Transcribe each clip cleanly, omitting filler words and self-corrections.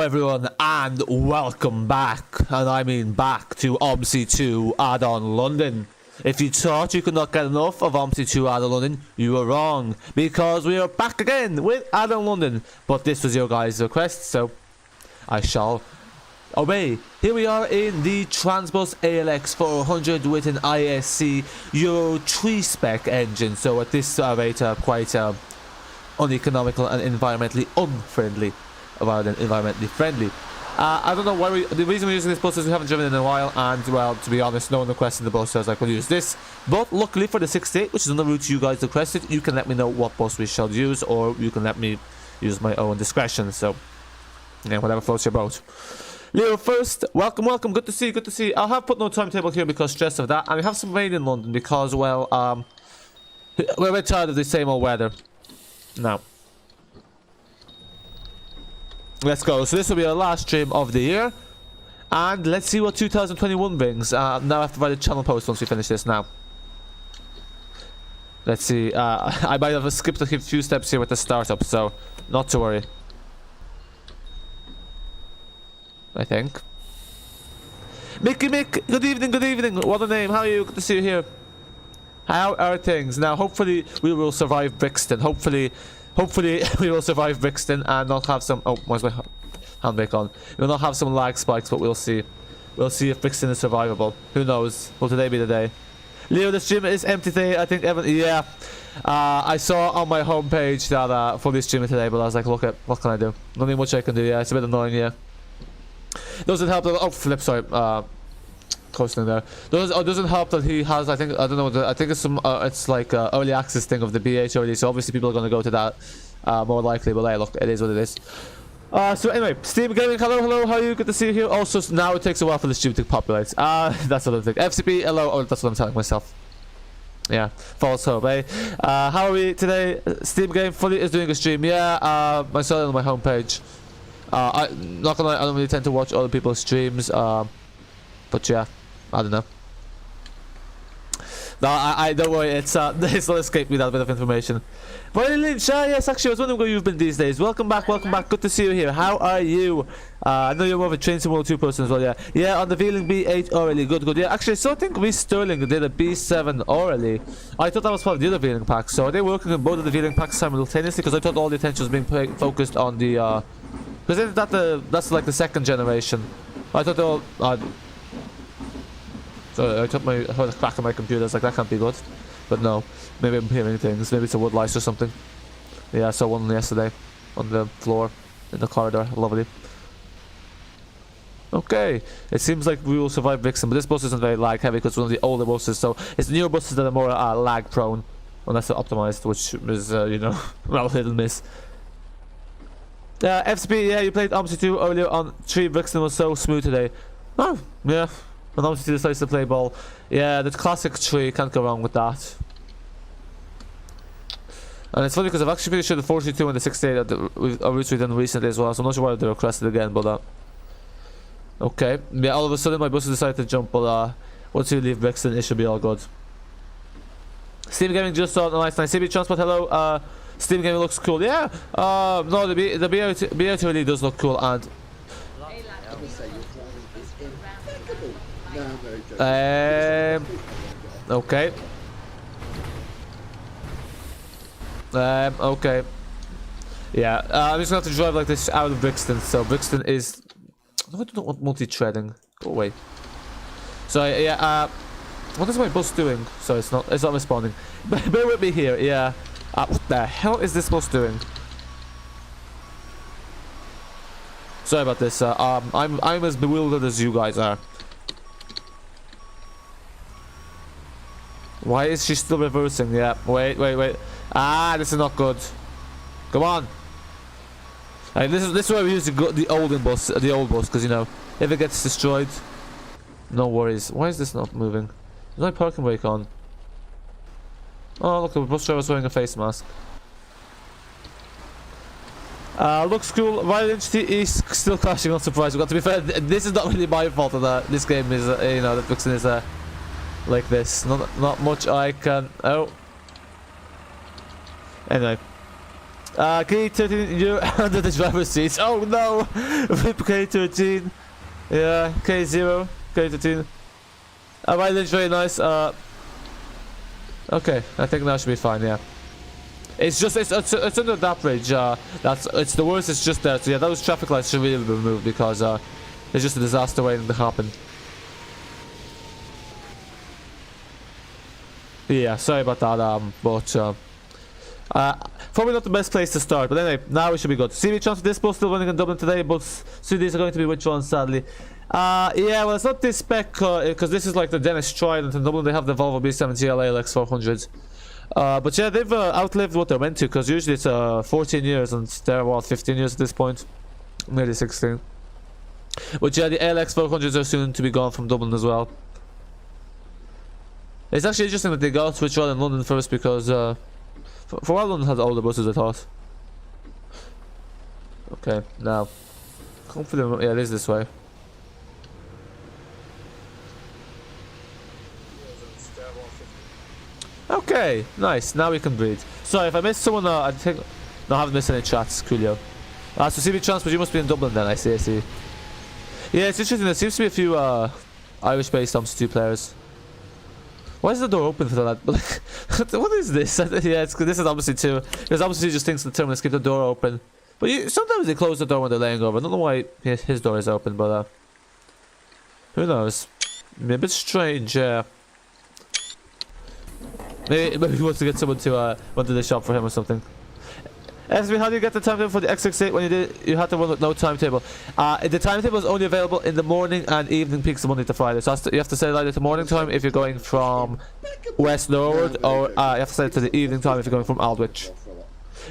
everyone, and welcome back, and I mean back to Omsi 2 Addon London. If you thought you could not get enough of Omsi 2 Addon London, you were wrong, because we are back again with Addon London. But this was your guys' request, so I shall obey. Here we are in the Transbus ALX400 with an ISC Euro 3 spec engine, so at this rate quite uneconomical and environmentally unfriendly rather than environmentally friendly. I don't know why the reason we're using this bus is we haven't driven in a while, and well, to be honest, no one requested the bus, so I was like, we'll use this. But luckily for the 68, which is on the route you guys requested, you can let me know what bus we shall use, or you can let me use my own discretion. So yeah, whatever floats your boat. Leo first, welcome, good to see you, good to see you. I'll have put no timetable here because stress of that, and we have some rain in London because, well, we're a bit tired of the same old weather. Now, let's go. So this will be our last stream of the year, and let's see what 2021 brings. Now I have to write a channel post once we finish this. Now, let's see. I might have skipped a few steps here with the startup, so not to worry. I think. Mickey Mick, good evening, good evening. What a name. How are you? Good to see you here. How are things? Now, hopefully we will survive Brixton. Hopefully we will survive Brixton and not have some... Oh, where's my handbrake on? We'll not have some lag spikes, but we'll see. We'll see if Brixton is survivable. Who knows? Will today be the day? Leo, the stream is empty today. I think Evan... Yeah. I saw on my homepage that for this stream today, but I was like, look at... What can I do? Nothing much I can do. Yeah, it's a bit annoying, yeah. Doesn't help that... Oh, flip, sorry. Coasting there. Doesn't help that he has, I think, I don't know, I think it's some, it's like early access thing of the BH already, so obviously people are going to go to that more likely, but hey, look, it is what it is. So anyway, Steam Gaming, hello, how are you? Good to see you here. Also, now it takes a while for the stream to populate. That's what I think. FCP, hello, oh, that's what I'm telling myself. Yeah, false hope, eh? How are we today? Steam Game Fully is doing a stream, yeah, I saw it on my homepage. Not gonna lie, I don't really tend to watch other people's streams, but yeah. I don't know. No, I don't worry. It's not escaped me that bit of information. But Lynch, yes, actually, I was wondering where you've been these days. Welcome back. Good to see you here. How are you? I know you're more of a Train Sim World 2 person as well. Yeah, yeah. On the Vealing B8 orally, good. Yeah, actually, so I think we Sterling did a B7 orally. I thought that was part of the other Vealing packs. So are they working on both of the Vealing packs simultaneously? Because I thought all the attention was being focused on the. Because that's like the second generation. I thought they all. So I heard a crack on my computer. I was like, that can't be good. But no, maybe I'm hearing things. Maybe it's a wood lice or something. Yeah, I saw one yesterday on the floor in the corridor. Lovely. Okay, it seems like we will survive Brixton, but this bus isn't very lag heavy because it's one of the older buses. So it's the newer buses that are more lag prone, unless they're optimized, which is you know, well, hit and miss. FCP, yeah, you played Omsi 2 earlier on 3. Brixton was so smooth today. Oh, yeah. And obviously decides to play ball. Yeah, the classic tree, can't go wrong with that. And it's funny because I've actually pretty sure the 42 and the 68 are routes we've done recently as well, so I'm not sure why they requested again, but okay. Yeah, all of a sudden my bus decided to jump, but once you leave Brixton, it should be all good. Steam Gaming just saw nice CB Transport, hello. Steam Gaming looks cool. Yeah, no, the B8 really does look cool, and okay. Okay. Yeah, I'm just gonna have to drive like this out of Brixton. So Brixton is... I don't want multi-threading. Go away. So yeah, what is my bus doing? So it's not responding. Bear with me here. Yeah. What the hell is this bus doing? Sorry about this. I'm as bewildered as you guys are. Why is she still reversing? Yeah, wait. This is not good. Come on. This is why we use the old bus, because you know, if it gets destroyed, no worries. Why is this not moving? Is my parking brake on? Oh, look, the bus driver's wearing a face mask. Looks cool. Violence is still crashing. Not surprised. To be fair, this is not really my fault that this game is, you know, that Brixton is like this. Not much I can... Oh. Anyway. K13, you're under the driver's seat. Oh no! Rip K13. Yeah, K0, K13. Mileage very nice. Okay, I think that should be fine. Yeah. It's just it's under that bridge. It's the worst. It's just there. So yeah, those traffic lights should really be removed because it's just a disaster waiting to happen. Yeah, sorry about that. But probably not the best place to start. But anyway, now we should be good. CV Transfer Dispo still running in Dublin today, but CDs are going to be withdrawn sadly. Yeah, well, it's not this spec because this is like the Dennis Trident in Dublin. They have the Volvo B7TL ALX400. But yeah, they've outlived what they're meant to because usually it's 14 years and they're what 15 years at this point, maybe 16. But yeah, the ALX400s are soon to be gone from Dublin as well. It's actually interesting that they got switched on in London first because for a while London had older buses, I thought. Okay, now hopefully, yeah, it is this way. Okay, nice. Now we can breathe. Sorry if I missed someone. I think no, I haven't missed any chats. Coolio. So CB Transport, you must be in Dublin then. I see. Yeah, it's interesting. There seems to be a few Irish-based Omsi players. Why is the door open for that? What is this? Yeah, this is obviously too. Because obviously just thinks the terminals keep the door open. But sometimes they close the door when they're laying over. I don't know why his door is open, but who knows? Maybe a bit strange. Yeah. Maybe he wants to get someone to run to the shop for him or something. SB, how do you get the timetable for the X68 when you had to run with no timetable? The timetable is only available in the morning and evening peaks of Monday to Friday. So you have to set it either to morning time if you're going from west northward, or you have to set it to the evening time if you're going from Aldwych.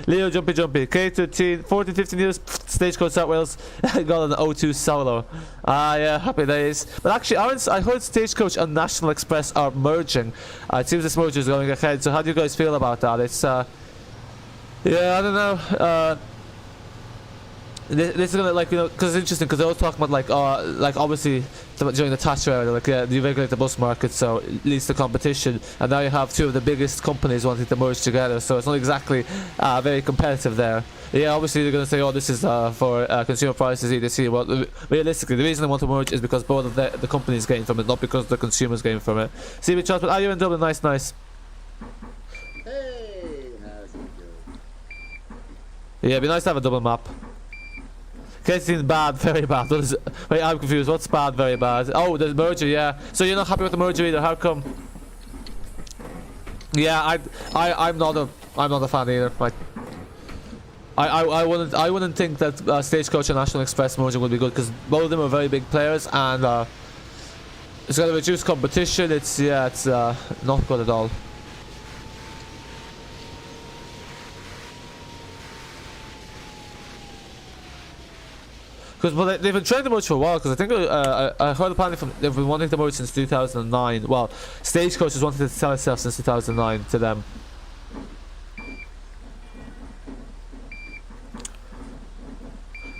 Leo Jumpy K13, 14, 15 years, Stagecoach South Wales, got an O2 solo. Yeah, happy days. But actually, I heard Stagecoach and National Express are merging. It seems this merger is going ahead. So how do you guys feel about that? It's yeah, I don't know. This is gonna, like, you know, because it's interesting because they're all talking about like obviously during the Thatcher era, like you regulate the bus market, so it leads to competition, and now you have two of the biggest companies wanting to merge together, so it's not exactly very competitive there. Yeah, obviously they're gonna say, oh, this is for consumer prices etc. Well, realistically, the reason they want to merge is because both of the companies gain from it, not because the consumers gain from it. CB Transport, are you in Dublin? Nice. Hey, how's it going? Yeah, it'd be nice to have a double map. K13 bad, very bad. What is it? Wait, I'm confused. What's bad, very bad? Oh, the merger, yeah. So you're not happy with the merger either? How come? Yeah, I'm not a fan either. Like, I wouldn't think that Stagecoach and National Express merging would be good because both of them are very big players and it's going to reduce competition. It's not good at all. Because they've been trying to merge for a while. Because I think I heard apparently they've been wanting to merge since 2009. Well, Stagecoach has wanted to sell itself since 2009 to them.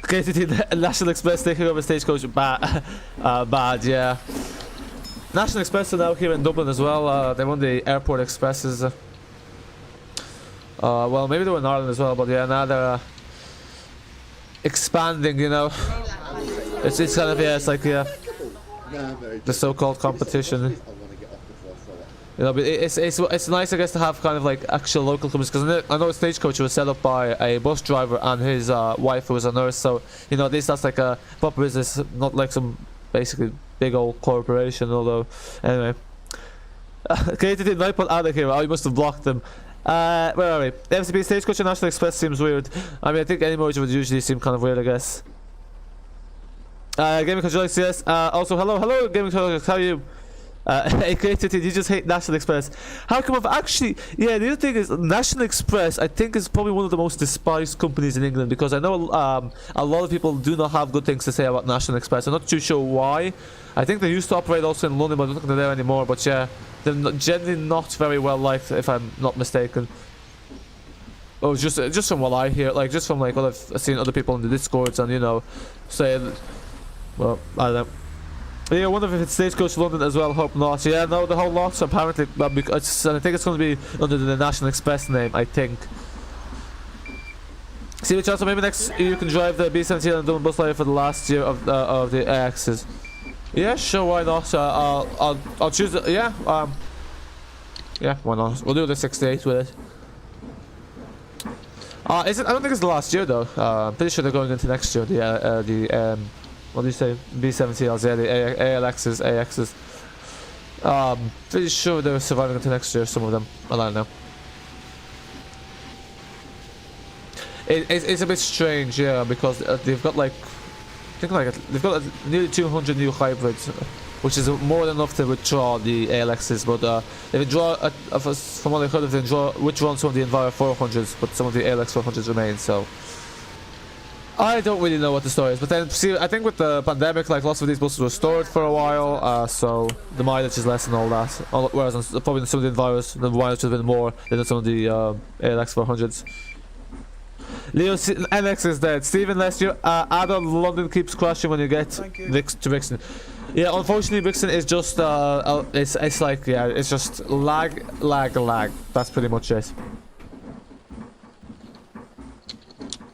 KTT National Express taking over Stagecoach, bad, yeah. National Express are now here in Dublin as well. They won the Airport Expresses. Well, maybe they were in Ireland as well, but yeah, now they're expanding, you know. It's kind of, yeah, it's like, yeah, the so-called competition. You know, but it's nice, I guess, to have kind of like actual local companies, because I know Stagecoach was set up by a bus driver and his wife who was a nurse, so you know, at least that's like a proper business, not like some basically big old corporation. Although anyway, okay, did not put out of here? Oh, you must have blocked them. Where are we? FCB Stagecoach and National Express seems weird. I mean, I think any merger would usually seem kind of weird, I guess. Gaming Controllers, yes. Also, hello, Gaming Controllers, how are you? AKTT, you just hate National Express. How come I've actually... Yeah, the other thing is, National Express, I think, is probably one of the most despised companies in England, because I know a lot of people do not have good things to say about National Express. I'm not too sure why. I think they used to operate also in London, but I don't think they're there anymore. But yeah, they're generally not very well liked, if I'm not mistaken. Oh, just from what I hear, like, just from like what I've seen other people in the Discords and, you know, saying... Well, I don't know. Yeah, I wonder if it's Stagecoach London as well. Hope not. Yeah, no, the whole lot apparently. And I think it's going to be under the National Express name, I think. See which also maybe next you can drive the B7TL and Dublin bus line for the last year of the AXs. Yeah, sure, why not? I'll choose it. Yeah, yeah, why not? We'll do the 68 with it. Is it? I don't think it's the last year though. I'm pretty sure they're going into next year. What do you say? B7TLs, yeah, the ALXs, AXs. Pretty sure they're surviving into next year. Some of them. I don't know. It's a bit strange, yeah, because they've got like, I think like they've got nearly 200 new hybrids, which is more than enough to withdraw the ALXs. But they withdraw, from what I heard, they withdrawn some of the Enviro 400s, but some of the ALX400s remain. So I don't really know what the story is. But then, see, I think with the pandemic, like lots of these buses were stored for a while, so the mileage is less and all that. Whereas probably some of the Enviros, the mileage has been more than some of the ALX400s. Leo NX is dead. Stephen last year. Addon London keeps crashing when you get to Brixton. Yeah, unfortunately Brixton is just it's like, yeah, it's just lag. That's pretty much it.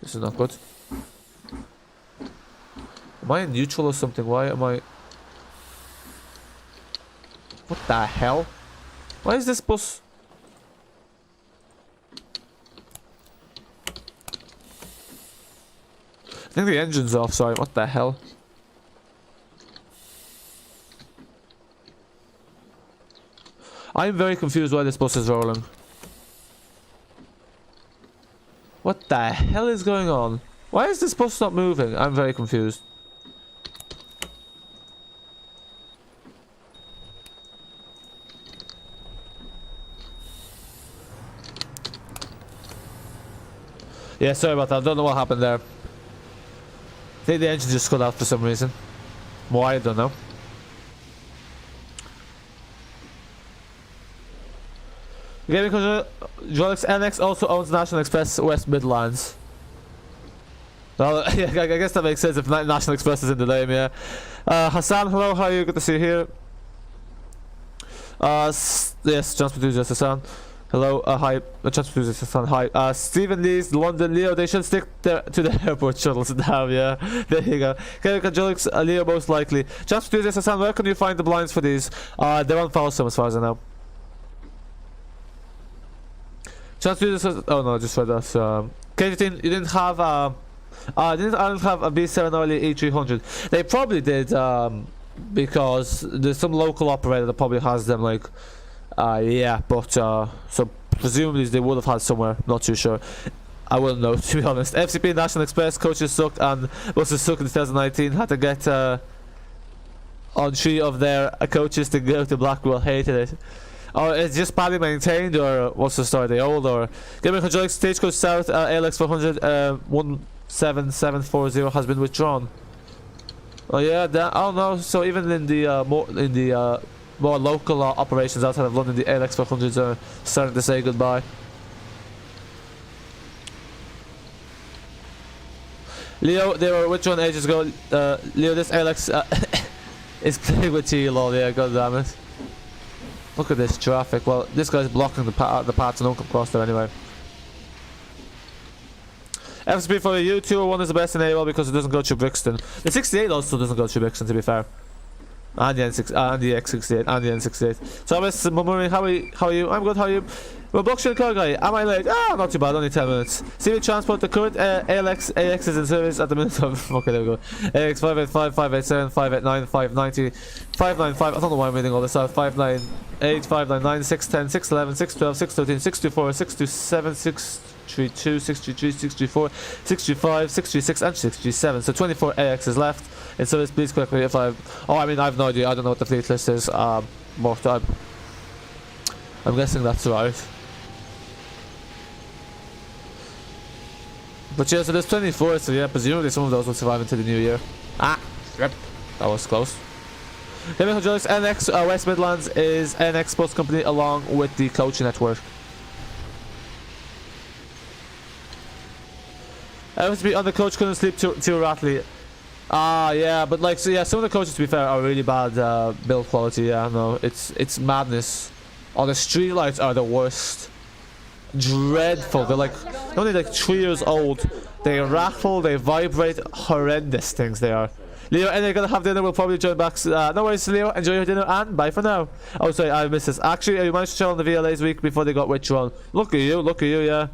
This is not good. Am I in neutral or something? Why am I? What the hell? Why is this bus? I think the engine's off, sorry, what the hell? I'm very confused why this bus is rolling. What the hell is going on? Why is this bus not moving? I'm very confused. Yeah, sorry about that, I don't know what happened there. I think the engine just cut out for some reason. Why, I don't know. Gaming Hydraulics NX also owns National Express West Midlands. Well, yeah, I guess that makes sense if National Express is in the name, yeah. Hassan, hello, how are you? Good to see you here. Yes, Transport Enthusiast Hassan. Hello, hi, Transport Enthusiast Hassan, hi. Stephen Lee's London, Leo, they should stick to the airport shuttles now, yeah. There you go. Gaming Hydraulics, Leo most likely. Transport Enthusiast Hassan, where can you find the blinds for these? They're on Falsum as far as I know. Oh no, just for that. K15, you didn't have I didn't have a B7 early E300. They probably did, because there's some local operator that probably has them. Like, yeah, but so presumably they would have had somewhere. Not too sure. I wouldn't know, to be honest. FCP National Express coaches sucked and buses sucked in 2019. Had to get on 3 of their coaches to go to Blackwell. Hated it. Or it's just badly maintained, or what's the story? They old, or Gaming Hydraulics Stagecoach South ALX400 17740 has been withdrawn. Oh yeah, oh no. So even in the more local operations outside of London, the ALX400s are starting to say goodbye. Leo, they were withdrawn ages ago. Leo, this ALX is playing with you, lol. Yeah, god damn it. Look at this traffic. Well, this guy's blocking the path so no one can cross there anyway. FSP for you, 201 is the best in AOL because it doesn't go through Brixton. The 68 also doesn't go through Brixton, to be fair. And the X68 and the N68. So, Miss Mumuri, how are you? I'm good, how are you? Well, Buckshot car guy, am I late? Ah, not too bad, only 10 minutes. CV Transport, the current AX is in service at the minute of. Okay, there we go. AX 585, 587, 589, 590, 595. I don't know why I'm reading all this out. 598, 599, 610, 611, 612, 613, 624, 627, 632, 633, 634, 635, 636, and 637. So 24 AXs left in service. Please correct me if I've. Oh, I mean, I have no idea. I don't know what the fleet list is. More time. I'm guessing that's right. But yeah, so there's 24, so yeah, presumably some of those will survive into the new year. Ah, yep, that was close. Gaming Hydraulics NX West Midlands is NX Bus Company along with the coach network. I was to be on the coach, couldn't sleep too rattly. Ah, yeah, but like, so yeah, some of the coaches, to be fair, are really bad build quality. Yeah, no, it's madness. Oh, the street lights are the worst. Dreadful. They're like only like 3 years old. They rattle, they vibrate, horrendous things they are. Leo, and you're gonna have dinner, we'll probably join back. No worries, Leo, enjoy your dinner, and bye for now. Oh, sorry, I missed this. Actually, you managed to chill on the VLA's week before they got withdrawn. Look at you, yeah.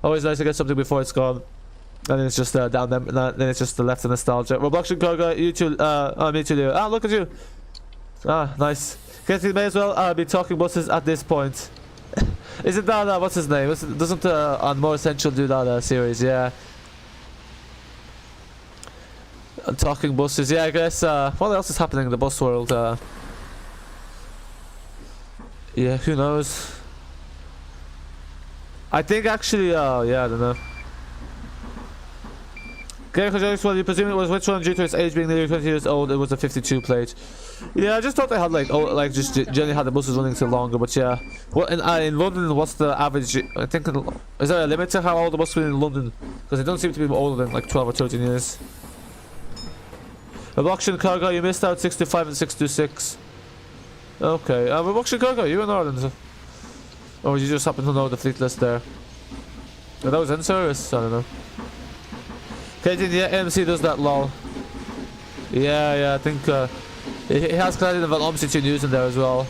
Always nice to get something before it's gone. And then it's just down them, then it's just left the nostalgia. Roblox Cargo, you too, me too, Leo. Ah, look at you. Ah, nice. Guess we may as well be talking buses at this point. Isn't that, what's his name? Doesn't on More Essential do that series, yeah. Talking buses, yeah, I guess. What else is happening in the bus world? Yeah, who knows? I think actually, yeah, I don't know. Okay, because well, you presume it was which one due to its age being nearly 20 years old, it was a 52 plate. Yeah, I just thought they had just generally had the buses running so longer, but yeah. What in London, what's the average? I think, is there a limit to how old the buses are in London? Because they don't seem to be older than like 12 or 13 years. Auction Cargo, you missed out 625 and 626. Okay, Auction Cargo, you in Ireland? Or you just happen to know the fleet list there? Oh, that was in service? I don't know. Okay, yeah, MC does that, lol. Yeah, I think he has credit of an Omsi 2 News in there as well.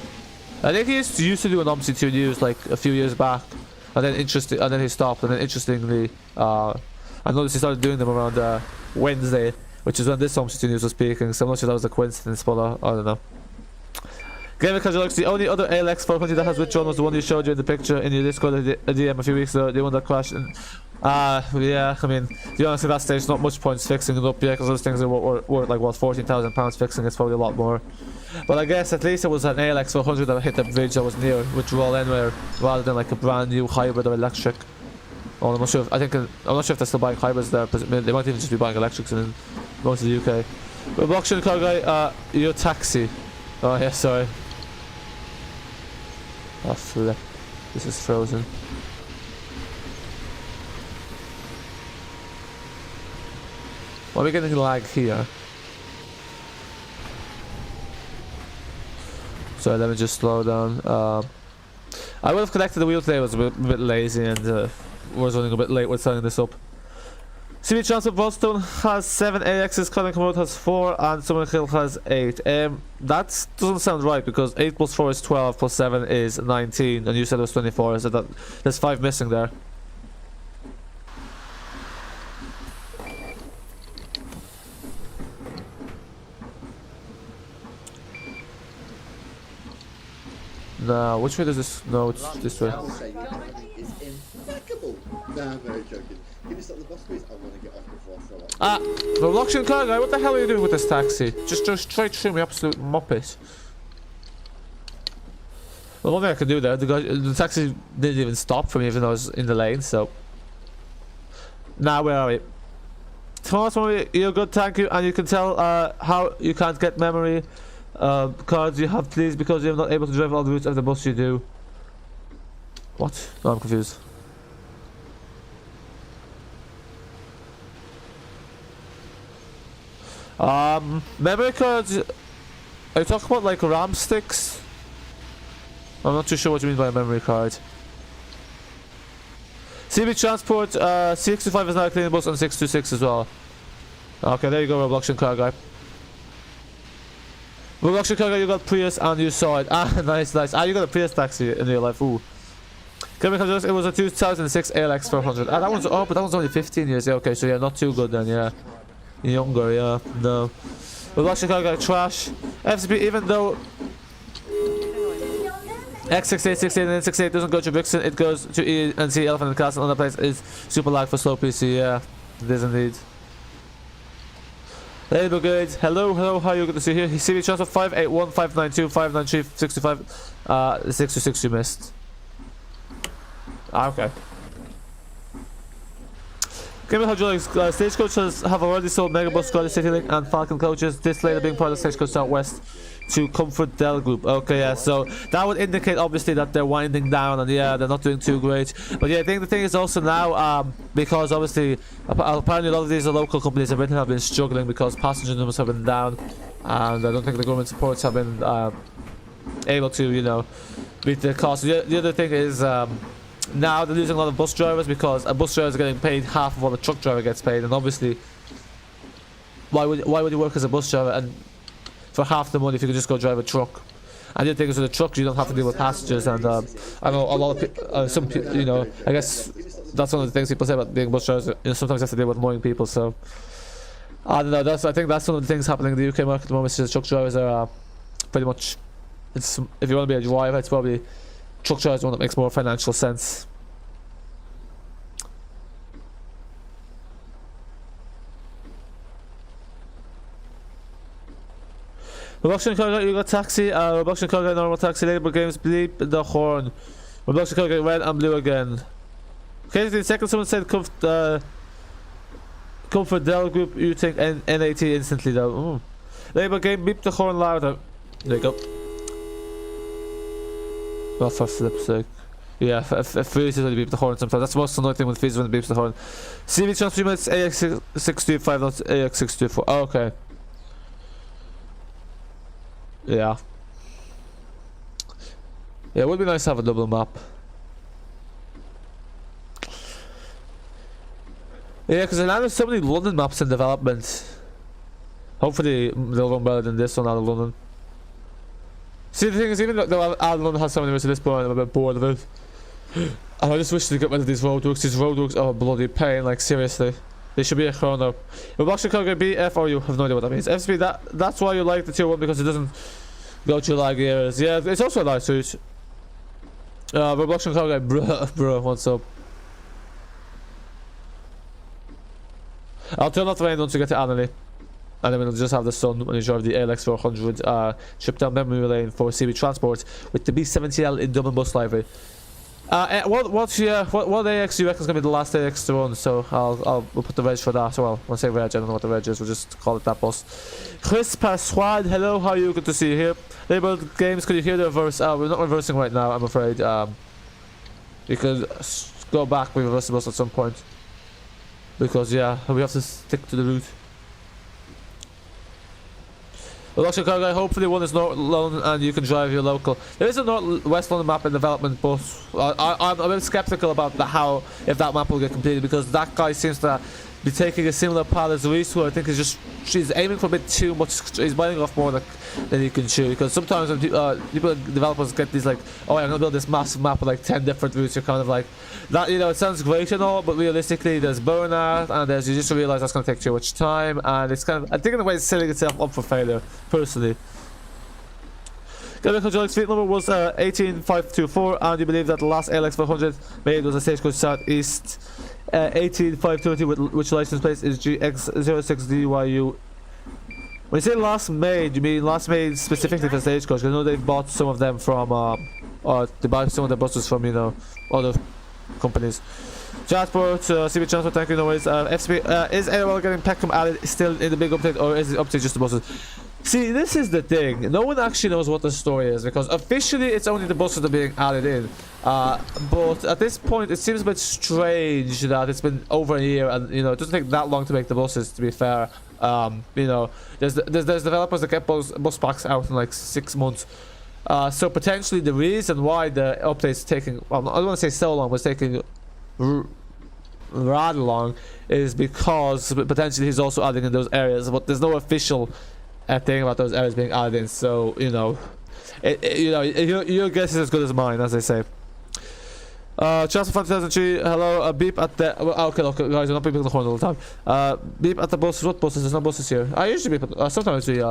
I think he used to do an Omsi 2 News like a few years back, and then he stopped. And then interestingly, I noticed he started doing them around Wednesday, which is when this Omsi 2 News was peaking. So I'm not sure that was a coincidence, but I don't know. Game because looks the only other ALX400 that has withdrawn was the one you showed you in the picture in your Discord DM a few weeks ago. The one that crashed. And, yeah, I mean, to be honest, at that stage, not much point fixing it up yet, because those things are worth like what, £14,000 fixing. It's probably a lot more. But I guess at least it was an ALX400 that hit the bridge that was near withdrawal anywhere, rather than like a brand new hybrid or electric. Oh, I'm not sure. I'm not sure if they're still buying hybrids there, but they might even just be buying electrics in most of the UK. But auction car guy, your taxi. Oh yeah, sorry. Oh flip. This is frozen. Why are we getting lag here? Sorry, let me just slow down. I would have connected the wheel today, I was a bit lazy and was running a bit late with setting this up. CB Transport Brixton has 7 AXs, Colin Commode has 4, and Summer Hill has 8. That doesn't sound right, because 8 plus 4 is 12, plus 7 is 19, and you said it was 24, so there's 5 missing there. No, which way does this? No, it's this way. It's impeccable. Nah, I'm very joking. Can you stop the bus, please? I want to get off before I throw up. Ah, the auction car guy, what the hell are you doing with this taxi? Just try to show me absolute muppet. Well, one thing I could do there, the taxi didn't even stop for me even though I was in the lane, so. Now, where are we? Thomas, you're good, thank you, and you can tell how you can't get memory cards you have, please, because you're not able to drive all the routes of the bus you do. What? No, I'm confused. Memory cards. Are you talking about like RAM sticks? I'm not too sure what you mean by a memory card. CB Transport, 625 is now cleaning bus on 626 as well. Okay, there you go, Roblox car guy. Roblox car guy, you got Prius and you saw it. Ah, nice. Ah, you got a Prius taxi in real life. Ooh. It was a 2006 ALX400. Ah, that one's but that one's only 15 years. Yeah, okay, so yeah, not too good then. Yeah, younger. Yeah, no. Roblox car guy, trash. FCB, even though X68, 68, and N68 doesn't go to Brixton, it goes to E and C, Elephant and Castle, and the place is super lag for slow PC. Yeah, it is indeed. Hey, good. Hello, how are you? Good to see you here. CB Transport 581, 592, 593, 65, 626 you missed. Ah, okay. Given how Julie stagecoaches have already sold Megabus, Scottish CityLink, and Falcon coaches, this later being part of Stagecoach Southwest to Comfort Dell Group. Okay, yeah, so that would indicate obviously that they're winding down and yeah, they're not doing too great. But yeah, I think the thing is also now, because obviously apparently a lot of these local companies in Britain have been struggling because passenger numbers have been down, and I don't think the government supports have been able to, you know, meet the cost. The other thing is now they're losing a lot of bus drivers because a bus driver is getting paid half of what a truck driver gets paid, and obviously, why would you work as a bus driver and for half the money if you could just go drive a truck? And the other thing is with a truck, you don't have to deal with passengers, and I know a lot of people, some people, you know, I guess that's one of the things people say about being bus drivers. You know, sometimes you have to deal with annoying people. So I don't know. I think that's one of the things happening in the UK market at the moment. Is just truck drivers are pretty much. It's if you want to be a driver, it's probably truck drivers the one that makes more financial sense. Reduction cargo, you got taxi, reduction cargo, normal taxi, Labour Games, bleep the horn. Reduction cargo, red and blue again. Okay, the second someone said come for Dell Group, you think NAT instantly though. Labour Game, beep the horn louder. There you go. Well, for flip's sake. Yeah, Freeze is when you beep the horn sometimes. That's the most annoying thing with Freeze when it beeps the horn. CV transfer minutes, AX625, not AX624. Oh, okay. Yeah. Yeah, it would be nice to have a double map. Yeah, because there's so many London maps in development. Hopefully they'll run better than this one out of London. See, the thing is, even though Addon London has so many routes at this point, I'm a bit bored of it. And I just wish to get rid of these roadworks. These roadworks are a bloody pain, like seriously. They should be a chrono. We're actually going to BF or you have no idea what that means. FSP, that's why you like the tier 1 because it doesn't go through lag areas. Yeah, it's also a nice suit. Roblox cargo, bro, what's up? I'll turn off the rain once you get to Annalee. And then we'll just have the sun when you drive the ALX400 trip down memory lane for CB Transport with the B7TL in Dublin bus library. What AX do you reckon is going to be the last AX to run? So we'll put the reg for that. Well, when I say reg, I don't know what the reg is. We'll just call it that bus. Chris Pasquad, hello, how are you? Good to see you here. Label Games, could you hear the reverse? We're not reversing right now, I'm afraid. You could go back, we reverse the bus at some point. Because, yeah, we have to stick to the route. Well, actually, cargo, hopefully one is North London and you can drive your local. There is a North West London map in development, but I'm a bit skeptical about if that map will get completed because that guy seems to be taking a similar path as Reese, who I think is she's aiming for a bit too much. He's biting off more than he can chew. Because sometimes when developers get these like, oh, I'm gonna build this massive map with like 10 different routes, you're kind of like, that, you know, it sounds great and all, but realistically, there's burnout and you just realize that's gonna take too much time, and it's kind of, I think in a way, it's setting itself up for failure, personally. Hydraulics fleet number was 18524, and you believe that the last ALX400 made was a Stagecoach Southeast 18520, which license plate is GX06DYU. When you say last made, you mean last made specifically for Stagecoach? I know they've bought some of them from, or they buy some of their buses from, you know, other companies. Transport, CB Transport, thank you, no worries. FSP, is AOL getting Peckham added still in the big update, or is the update just the buses? See, this is the thing. No one actually knows what the story is because officially it's only the buses that are being added in. But at this point, it seems a bit strange that it's been over a year, and you know it doesn't take that long to make the buses. To be fair, you know, there's developers that get bus packs out in like 6 months. So potentially the reason why the update's taking, well, I don't want to say so long, but it's taking rather long, is because potentially he's also adding in those areas, but there's no official thing about those areas being added in, so you know, your guess is as good as mine, as they say. Transfer 2003, hello, beep at the, okay, look, guys, I'm not beeping the horn all the time. Beep at the buses. What buses? There's no buses here. I usually beep at, sometimes we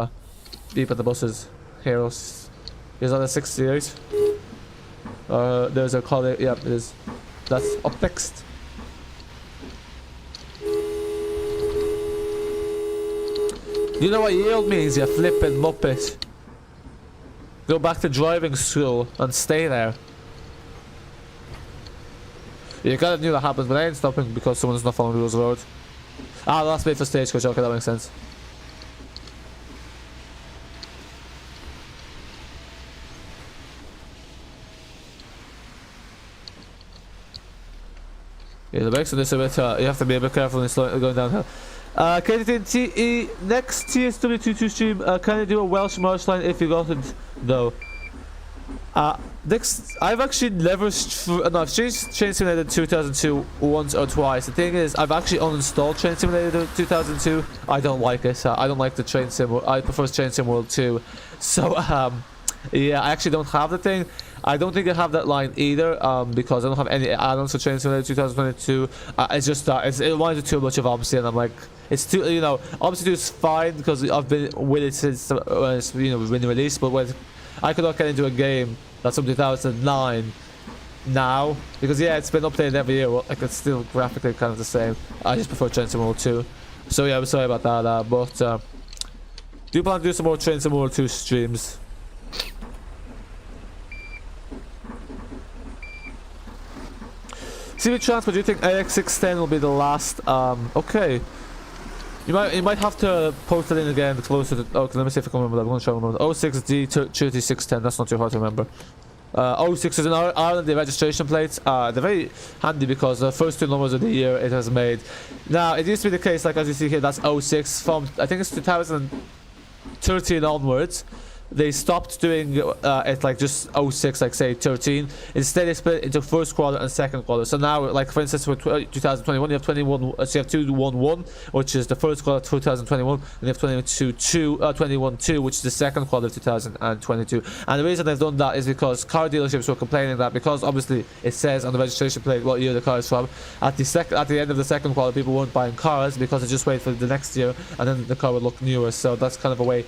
beep at the buses. Heroes. Is that a 68? There's a call, yeah, it is. That's up next. You know what yield means, you flippin' muppet. Go back to driving school and stay there. You kinda knew that happens, but I ain't stopping because someone's not following rules of the road. Last bit for Stagecoach, okay, that makes sense. Yeah, the brakes on this a bit, you have to be a bit careful when it's going downhill. KTTE, next TSW22 stream, can you do a Welsh march line if you got it, though? Next, I've actually never no, I've changed Train Simulator 2002 once or twice. The thing is, I've actually uninstalled Train Simulator 2002. I don't like it. I don't like the Train Sim. I prefer Train Sim World 2. So yeah, I actually don't have the thing. I don't think I have that line either, because I don't have any add-ons for Train Simulator 2022. It's just that it reminds me too much of Omsi, and I'm like, it's too, you know, Omsi 2 is fine because I've been with it since when it's, you know, been released, but when I could not get into a game that's from 2009 now, because yeah, it's been updated every year. Well, like, it's still graphically kind of the same. I just prefer Train Sim World 2. So yeah, I'm sorry about that, but do plan to do some more Train Sim World 2 streams. CV Transbus, do you think ALX610 will be the last? Okay. You might have to post it in again closer to. Okay, let me see if I can remember that. I'm gonna try to remember. 06D3610. That's not too hard to remember. 06 is in Ireland. The registration plates. They're very handy because the first two numbers of the year it has made. Now it used to be the case, like as you see here, that's 06 from I think it's 2013 onwards. They stopped doing it like just 06, like say 13. Instead, they split into first quarter and second quarter. So now, like for instance, for 2021, you have 21. So you have 211, which is the first quarter of 2021, and you have 21-2, which is the second quarter of 2022. And the reason they've done that is because car dealerships were complaining that because obviously it says on the registration plate what year the car is from. At the end of the second quarter, people weren't buying cars because they just wait for the next year, and then the car would look newer. So that's kind of a way.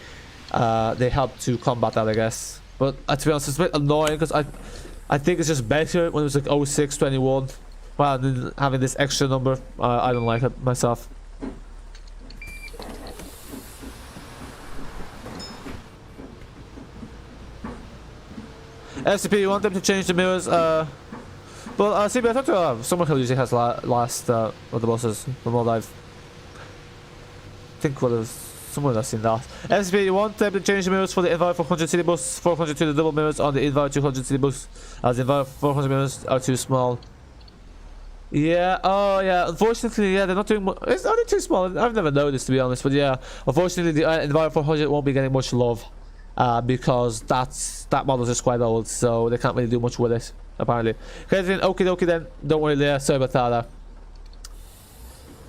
They help to combat that, I guess. But to be honest, it's a bit annoying because I think it's just better when it was like 06, 21 rather than having this extra number. I don't like it myself. FCP, you want them to change the mirrors? Well, CB, I thought Summer Hill usually has last of the buses from what I've think what it was. Somewhere I've seen that. FCP, you want them to change the mirrors for the Enviro 400 city bus, 400 to the double mirrors on the Enviro 200 city bus, as the Enviro 400 mirrors are too small. Yeah, oh yeah, unfortunately, yeah, they're not doing much. It's only too small. I've never noticed, to be honest, but yeah, unfortunately, the Enviro 400 won't be getting much love because that model is just quite old, so they can't really do much with it, apparently. Okay, then, okie dokie then, don't worry there, sorry about that.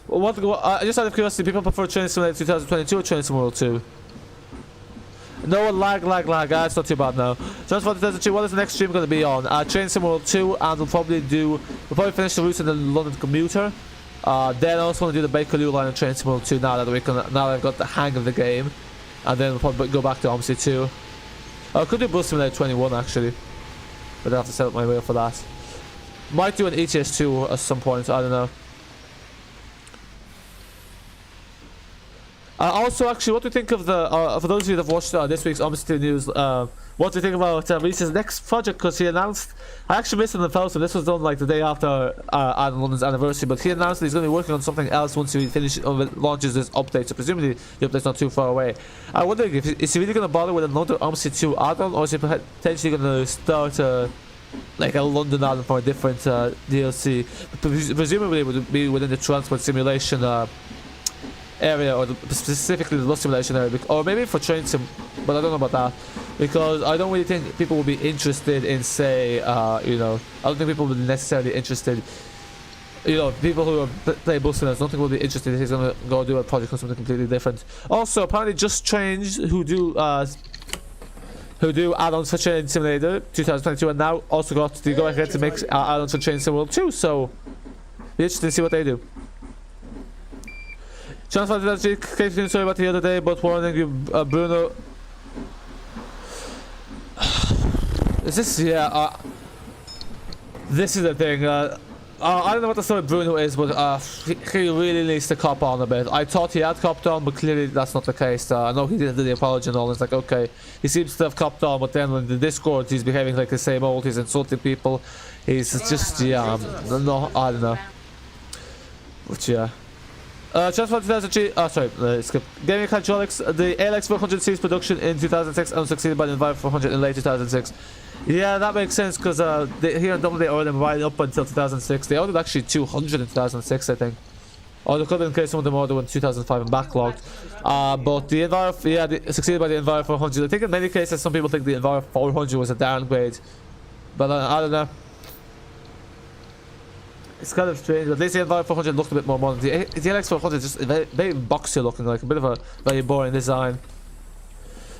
Just out of curiosity, people prefer Train Simulator 2022 or Train Sim World 2? No lag. It's not too bad now. Transbus 2002, what is the next stream going to be on? Train Sim World 2, and we'll probably finish the routes in the London commuter. Then I also want to do the Bakerloo line and Train Sim World 2 now that I've got the hang of the game. And then we'll probably go back to Omsi 2. I could do Bus Simulator 21 actually. But I have to set up my wheel for that. Might do an ETS 2 at some point, I don't know. Also, actually, what do you think of the, for those of you that have watched this week's Omsi news, what do you think about Reese's next project? Because he announced, I actually missed it in the post, so this was done like the day after Addon London's anniversary, but he announced that he's going to be working on something else once he launches this update, so presumably the update's not too far away. I'm wondering, is he really going to bother with another Omsi 2 add-on, or is he potentially going to start like a London add-on for a different DLC? Presumably it would be within the transport simulation area, or specifically the bus simulation area, or maybe for train sim, but I don't know about that, because I don't really think people will be interested in, say, you know, I don't think people will be necessarily interested, you know, people who play bus simulators, I don't think will be interested if he's going to go do a project on something completely different. Also, apparently Just Change, who do add-ons for Train Simulator 2022, and now also got the go-ahead to make add-ons for Train Sim World 2, so be interested to see what they do. Transbus ALX400, sorry about the other day, but warning you, Bruno. Is this, yeah, this is the thing, I don't know what the story with Bruno is, but he really needs to cop on a bit. I thought he had copped on, but clearly that's not the case. I know he did the apology and all, it's like, okay, he seems to have copped on, but then in the Discord he's behaving like the same old, he's insulting people, he's just, yeah, no, I don't know. But yeah. Transbus 2003, sorry, skip. Gaming hydraulics, the ALX400 ceased production in 2006 and succeeded by the Enviro 400 in late 2006. Yeah, that makes sense, because here in Dublin they owned them right up until 2006. They owned actually 200 in 2006, I think. Or there could have been in case some of them ordered in 2005 and backlogged. But the Enviro, yeah, they succeeded by the Enviro 400. I think in many cases some people think the Enviro 400 was a downgrade. But I don't know. It's kind of strange. At least the Enviro 400 looked a bit more modern. The ALX400 is just very, very boxy looking, like a bit of a very boring design.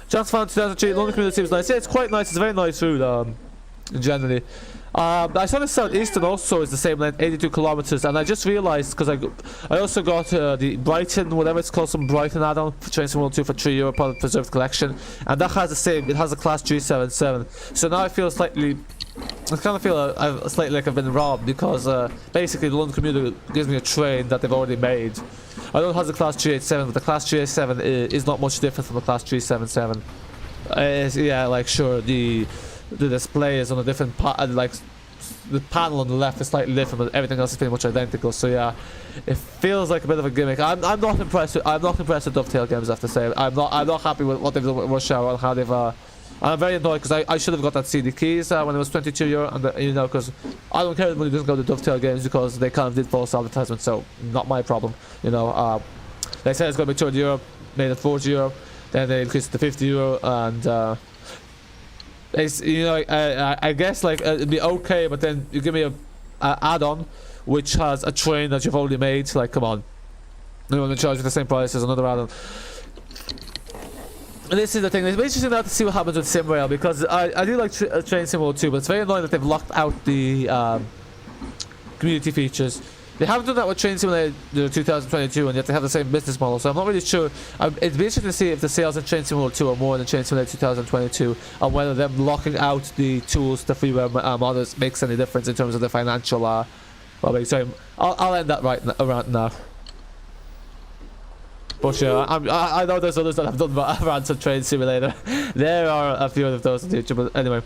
Chance found 2003, London community seems nice. Yeah, it's quite nice. It's a very nice route, generally. I saw the Southeastern also is the same length, 82 kilometers, and I just realized because I also got the Brighton, whatever it's called, some Brighton add-on for Train Sim World 2 for €3 part of the preserved collection, and that has the same. It has a class G77. So now I feel slightly. I kind of feel slightly like I've been robbed because basically the London commuter gives me a train that they've already made. I know it has a class G87, but the class G87 is not much different from the class G77. Yeah, like sure the display is on a different like the panel on the left is slightly different, but everything else is pretty much identical. So yeah, it feels like a bit of a gimmick. I'm not impressed. I'm not impressed with Dovetail Games, I have to say. I'm not happy with what they've done with Rush Hour and how they've. I'm very annoyed because I should have got that CD keys when it was €22, and you know, because I don't care if money doesn't go to Dovetail Games because they kind of did false advertisement, so not my problem. You know, they said it's going to be €200, made it €40, then they increased it to €50, and it's, you know, I guess like it'd be okay, but then you give me a add-on which has a train that you've already made. Like, come on, you want to charge you the same price as another add-on. And this is the thing, it's interesting now to see what happens with SimRail, because I do like Train Sim World 2, but it's very annoying that they've locked out the community features. They haven't done that with Train Simulator 2022, and yet they have the same business model, so I'm not really sure. It'd be interesting to see if the sales in Train Sim World 2 are more than Train Simulator 2022, and whether them locking out the tools, the freeware models, makes any difference in terms of the financial well, so I'll end that around now. But yeah, I know there's others that have done rants on Train Simulator. There are a few of those in the future, but anyway.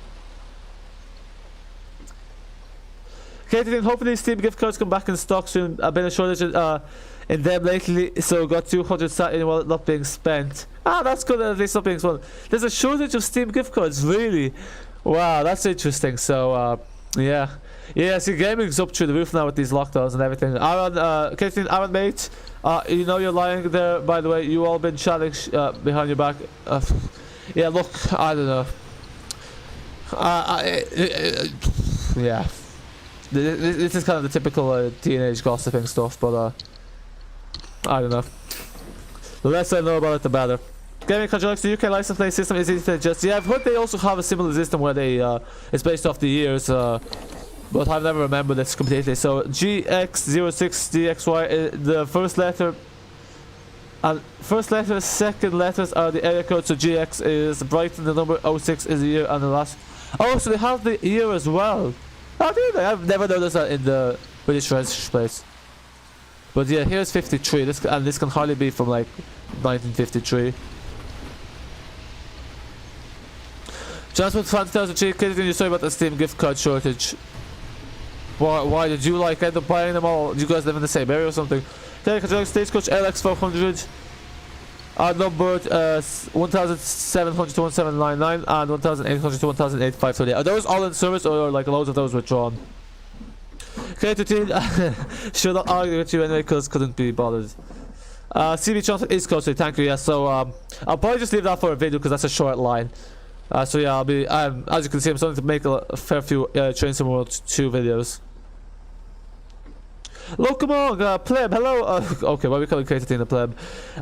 Catering, hopefully Steam gift cards come back in stock soon. I've been a shortage in them lately, so got 200 sat in while not being spent. That's good, at least not being spent. There's a shortage of Steam gift cards, really? Wow, that's interesting. So, yeah. Yeah, see, gaming's up through the roof now with these lockdowns and everything. Aaron, mate, you know you're lying there, by the way. You all been chatting behind your back. Yeah, look, I don't know. Yeah. This is kind of the typical teenage gossiping stuff, but I don't know. The less I know about it, the better. Gaming Controlix, the UK license plate system is easy to adjust. Yeah, I've heard they also have a similar system where they it's based off the years, but I've never remembered this completely. So GX06DXY, the first letter, second letters are the area code. So GX is Brighton, the number 06 is the year, and the last. Oh, so they have the year as well. Oh, do they? I've never noticed that in the British registration plates. But yeah, here's 53. This can hardly be from like 1953. Transport fan 2003. Kidding you, sorry about the Steam gift card shortage. Why did you like end up buying them all? Do you guys live in the same area or something? Okay, Stagecoach ALX400. Numbered 1,700 to 1,799 and 1,800 to 1,853. Are those all in service, or like loads of those withdrawn? Okay, should not argue with you anyway because couldn't be bothered. CB Johnson is closely, thank you. Yeah, so I'll probably just leave that for a video because that's a short line. So yeah, I'll be as you can see, I'm starting to make a fair few Train Sim World 2 videos. Lokomong, Pleb, hello. Okay, why are we calling Katie the Pleb?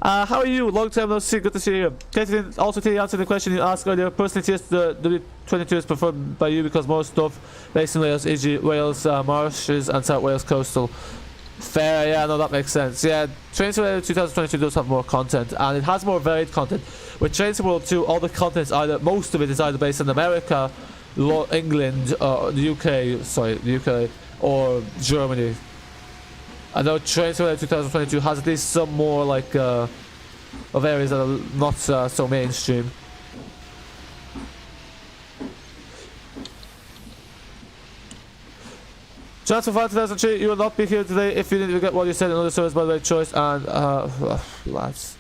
How are you? Long time no see, good to see you. Katie, also to answer the question you asked earlier, personally, yes, the W22 is preferred by you because more stuff based in Wales, e.g. Wales marshes and South Wales coastal. Fair, yeah, no, that makes sense. Yeah, Train Sim World 2022 does have more content, and it has more varied content. With Train Sim World 2, all the content is most of it is either based in America, England, the UK, or Germany. I know Train Sim World 2022 has at least some more like of areas that are not so mainstream. Transfer 2003, you will not be here today if you didn't get what you said in other service by the way choice, and lads.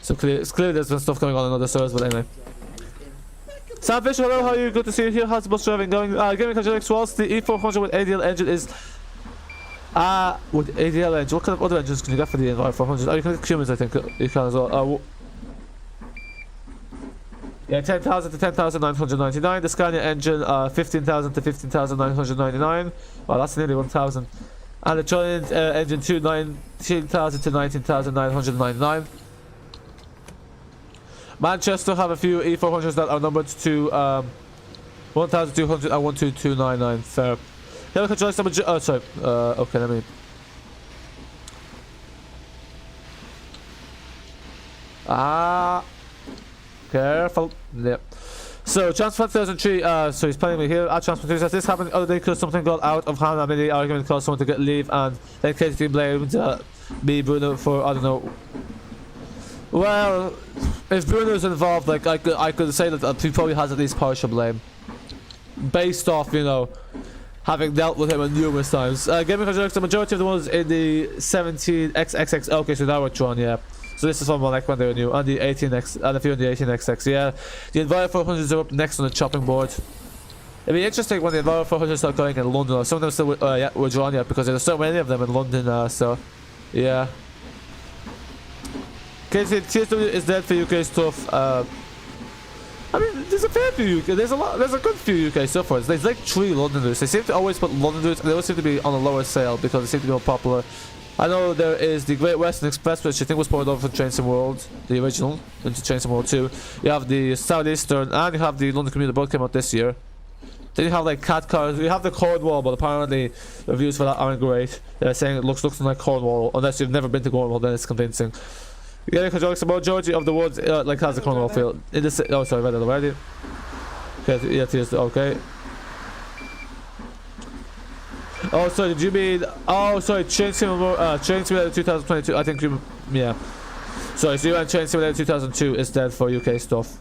So it's clear there's been stuff going on in other servers, but anyway. Sam Fisher, hello, how are you? Good to see you here. How's the bus driving going? Gaming Controlix, whilst the E400 with ADL engine is With ADL engine, what kind of other engines can you get for the ALX400? Oh, you can get Cumans, I think. You can as well. Yeah, 10,000 to 10,999. The Scania engine, 15,000 to 15,999. Wow, that's nearly 1,000. And the Giant engine 2, 19,000 to 19,999. Manchester have a few E400s that are numbered to 1,200 and 12299. Fair. Yeah, look at Joyce number. Oh, sorry. Okay, let me. Careful. Yep. So, Transfer 2003, so he's planning me here at Transfer 2003. Has this happened the other day because something got out of hand and the argument caused someone to get leave and then Katie blamed me, Bruno, for, I don't know. Well, if Bruno's involved, like, I could say that he probably has at least partial blame. Based off, you know, having dealt with him numerous times. Gaming projects, the majority of the ones in the 17XXX, okay, so now we're drawn, yeah. So this is from like when they were new, and the 18X, and a few on the 18XX, yeah. The Enviro 400s are up next on the chopping board. It'd be interesting when the Enviro 400s start going in London. Some of them still yeah, were drawn yet because there's so many of them in London, so yeah. Okay, TSW is dead for UK stuff. I mean, there's a fair few UK, there's a good few UK stuff ones. There's like 3 London routes. They seem to always put London routes, and they always seem to be on a lower sale because they seem to be more popular. I know there is the Great Western Express, which I think was poured over from Train Sim World, the original, into Train Sim World 2. You have the Southeastern, and you have the London Commuter, both came out this year. Then you have like cat cars, you have the Cornwall, but apparently the reviews for that aren't great. They're saying it looks like Cornwall, unless you've never been to Cornwall, then it's convincing. Yeah, because the majority of the woods like has the Cornwall feel. In this, oh sorry, I read it already. Okay, yeah, here's the, okay. Oh, sorry, did you mean... Oh, sorry, Train Simulator 2022, I think you... Yeah. Sorry, so you meant Train Simulator 2002 is dead for UK stuff.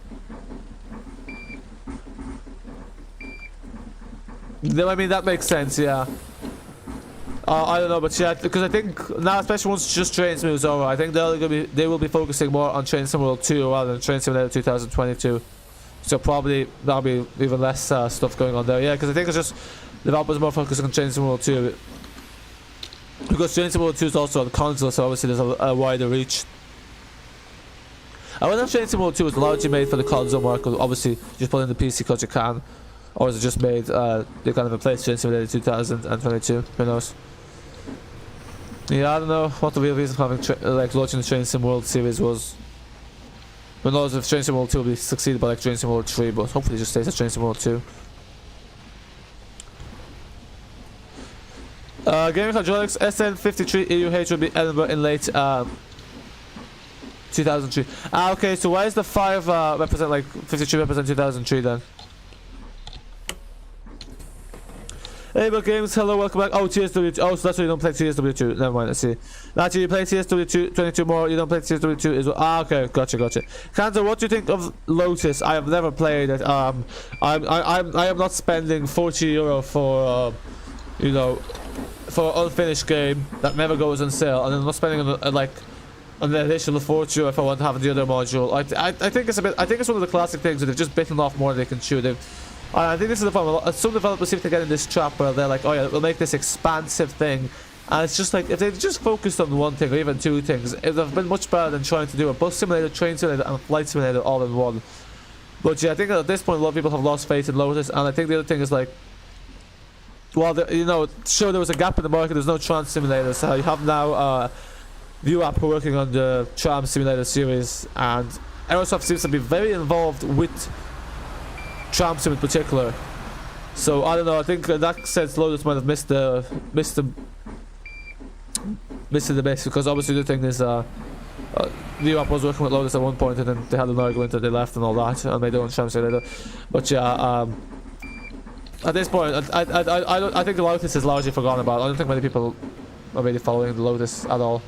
No, I mean, that makes sense, yeah. I don't know, but yeah, because I think now, especially once just Train Sim is over, I think they will be focusing more on Train Sim World 2 rather than Train Simulator 2022. So probably that'll be even less stuff going on there. Yeah, because I think it's just... Developers more focused on Train Sim World 2 because Train Sim World 2 is also on console, so obviously there's a wider reach. I wonder if Train Sim World 2 is largely made for the console market. Obviously, just put in the PC because you can, or is it just made? They kind of replaced Train Simulator 2022. Who knows? Yeah, I don't know what the real reason for having like launching the Train Sim World series was. Who knows if Train Sim World 2 will be succeeded by like Train Sim World 3, but hopefully it just stays as Train Sim World 2. Gaming hydraulics SN53 EUH will be Edinburgh in late 2003. Okay, so why is the 5 represent like 53 represent 2003 then? Hey, but games, hello, welcome back. Oh, TSW2. Oh, so that's why you don't play TSW2. Never mind, let's see. Actually, you play TSW2 22 more. You don't play TSW2 as well. Ah, okay, gotcha. Kanto, what do you think of Lotus? I have never played it. I am not spending €40 for you know, for an unfinished game that never goes on sale, and I'm not spending like an additional fortune if I want to have the other module. I think it's a bit. I think it's one of the classic things that they've just bitten off more than they can chew. I think this is the problem. Some developers seem to get in this trap where they're like, oh yeah, we'll make this expansive thing, and it's just like if they just focused on one thing or even 2 things, it would have been much better than trying to do a bus simulator, train simulator, and a flight simulator all in one. But yeah, I think at this point a lot of people have lost faith in Lotus, and I think the other thing is like, well, you know, sure there was a gap in the market. There's no tram simulator, so you have now View App working on the tram simulator series, and Aerosoft seems to be very involved with tram sim in particular. So I don't know. I think in that sense, Lotus might have missed the base, because obviously the thing is, View App was working with Lotus at one point, and then they had an argument that they left and all that, and made their own tram simulator. But yeah, at this point, I think the Lotus is largely forgotten about. I don't think many people are really following the Lotus at all.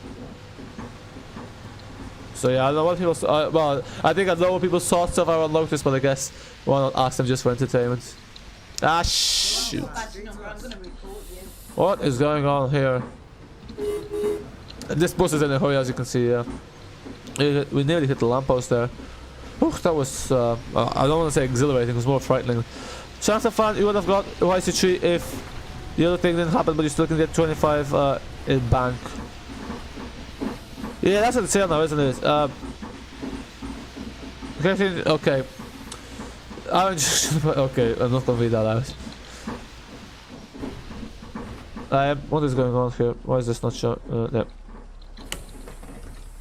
So yeah, I don't know what people. Well, I think I know what people's thoughts of our Lotus, but I guess why not ask them just for entertainment? Ah, shoot! What is going on here? This bus is in a hurry, as you can see. Yeah, we nearly hit the lamppost there. Ooh, that was. I don't want to say exhilarating. It was more frightening. Chance of fan, you would have got YC3 if The other thing didn't happen, but you still can get 25 in bank. Yeah, that's on sale now, isn't it? Okay. Okay, I'm not gonna read that out. What is going on here? Why is this not showing? Yeah.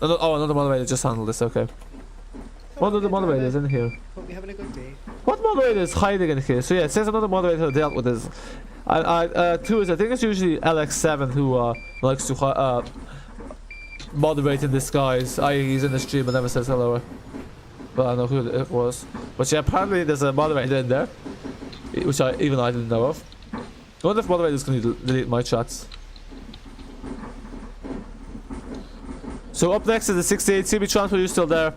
Oh, another moderator just handled this. Okay. One of the moderators in here. Hope you're having a good day. What moderator is hiding in here? So yeah, it says another moderator dealt with this. Two is I think it's usually ALX7 who likes to moderate in disguise. He's in the stream and never says hello. But I don't know who it was. But yeah, apparently there's a moderator in there, which I didn't know of. I wonder if moderators can delete my chats. So up next is the 68 CB Transfer. You're still there.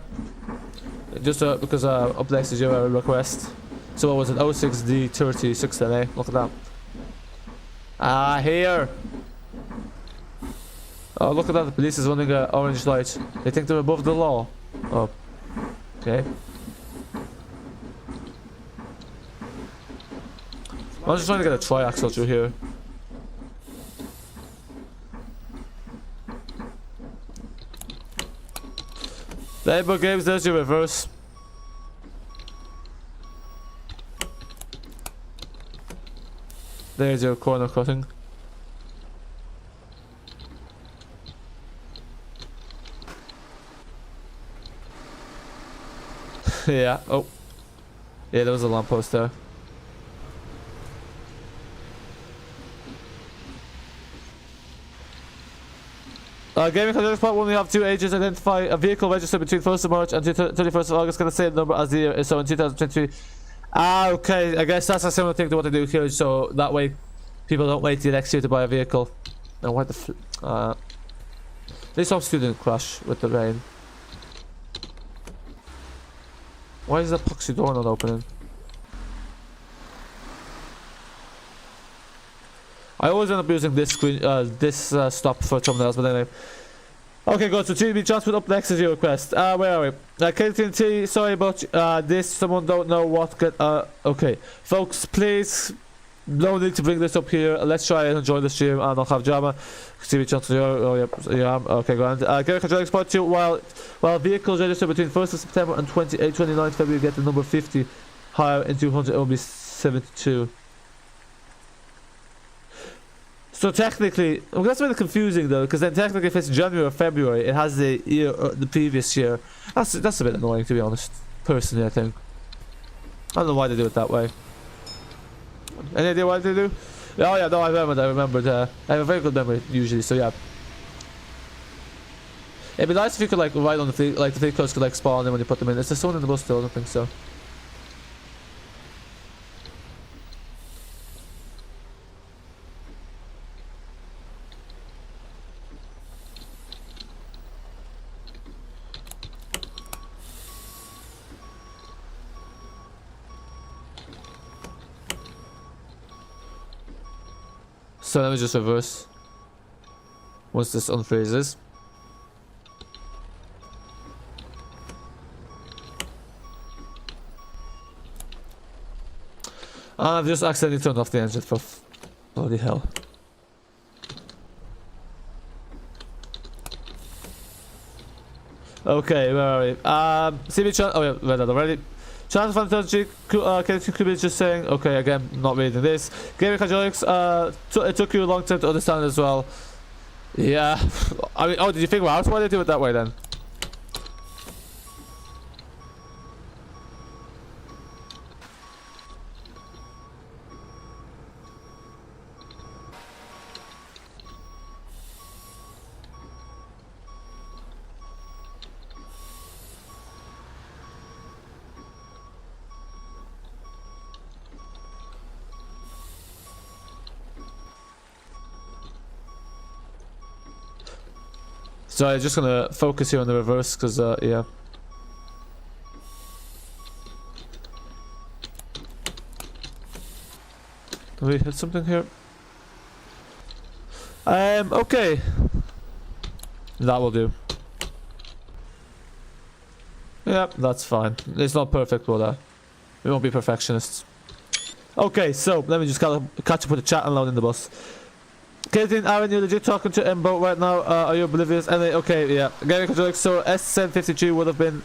Just because up next is your request. So what was it? 06D30 Look at that. Here. Oh, look at that. The police is running an orange light. They think they're above the law. Oh. Okay. I'm just trying to get a triaxle through here. Labor Games, there's your reverse. There's your corner cutting. Yeah, oh. Yeah, there was a lamppost there. Gaming Control Part 1, we have 2 ages. Identify a vehicle registered between 1st of March and 31st of August. Got the same number as the year, so in 2023. Okay, I guess that's a similar thing to what they do here, so that way people don't wait till next year to buy a vehicle. Now, why the this obviously didn't crash with the rain. Why is the epoxy door not opening? I always end up using this screen, stop for thumbnails, but anyway. Okay, good. So TB Transport up next is your request. Where are we? KTT, sorry about this. Someone don't know what get. Okay, folks, please. No need to bring this up here. Let's try and enjoy the stream and not have drama. TB Transport, oh yeah, okay, grand. Get control export to while vehicles registered between 1st of September and 29th February get the number 50 higher in 200. It will be 72. So technically, well, that's really confusing though, because then technically if it's January or February, it has the year, the previous year. That's a bit annoying, to be honest. Personally, I think. I don't know why they do it that way. Any idea why they do? Oh yeah, no, I remembered. I have a very good memory usually, so yeah. It'd be nice if you could like write on the fleet, like the fleet codes could like spawn in when you put them in. Is there someone in the bus still? I don't think so. So let me just reverse once this unfreezes. I've just accidentally turned off the engine for bloody hell. Okay, where are we? CB oh yeah, read that already. Chance of Fantasy, Kubi is just saying, okay, again, not reading this. Gaming Hydraulics, it took you a long time to understand as well. Yeah. I mean, oh, did you figure out why they do it that way then? So I'm just gonna focus here on the reverse, because yeah. Can we hit something here? Okay. That will do. Yeah, that's fine. It's not perfect, but we won't be perfectionists. Okay, so let me just catch up with the chat and load in the bus. Katie, Aaron, you're legit talking to Embo right now. Are you oblivious? Okay, yeah. Gaming controller, so S1053 would have been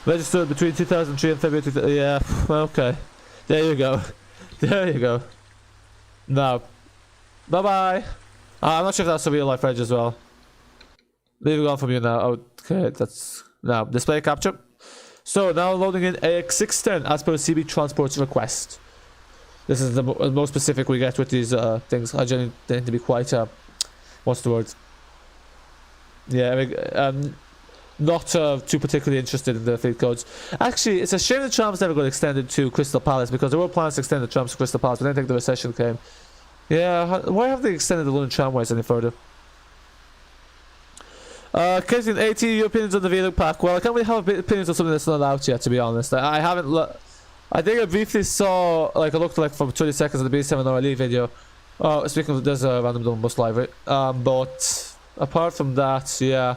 registered between 2003 and February 2000. Yeah, okay. There you go. There you go. No. Bye bye. I'm not sure if that's a real life reg as well. Leaving on from you now. Okay, that's now display capture. So now loading in AX610 as per CB Transport's request. This is the most specific we get with these things. I generally tend to be quite what's the word? Yeah, I mean, not too particularly interested in the fleet codes. Actually, it's a shame the trams never got extended to Crystal Palace because there were plans to extend the trams to Crystal Palace, but I didn't think the recession came. Yeah, why haven't they extended the London tramways any further? Casey, 80 your opinions on the V-Look pack. Well, I can't really have opinions on something that's not out yet, to be honest. I haven't I think I briefly saw, like, I looked like for 20 seconds of the B7 RLE video. Oh, speaking of, there's a random double bus library. But apart from that, yeah,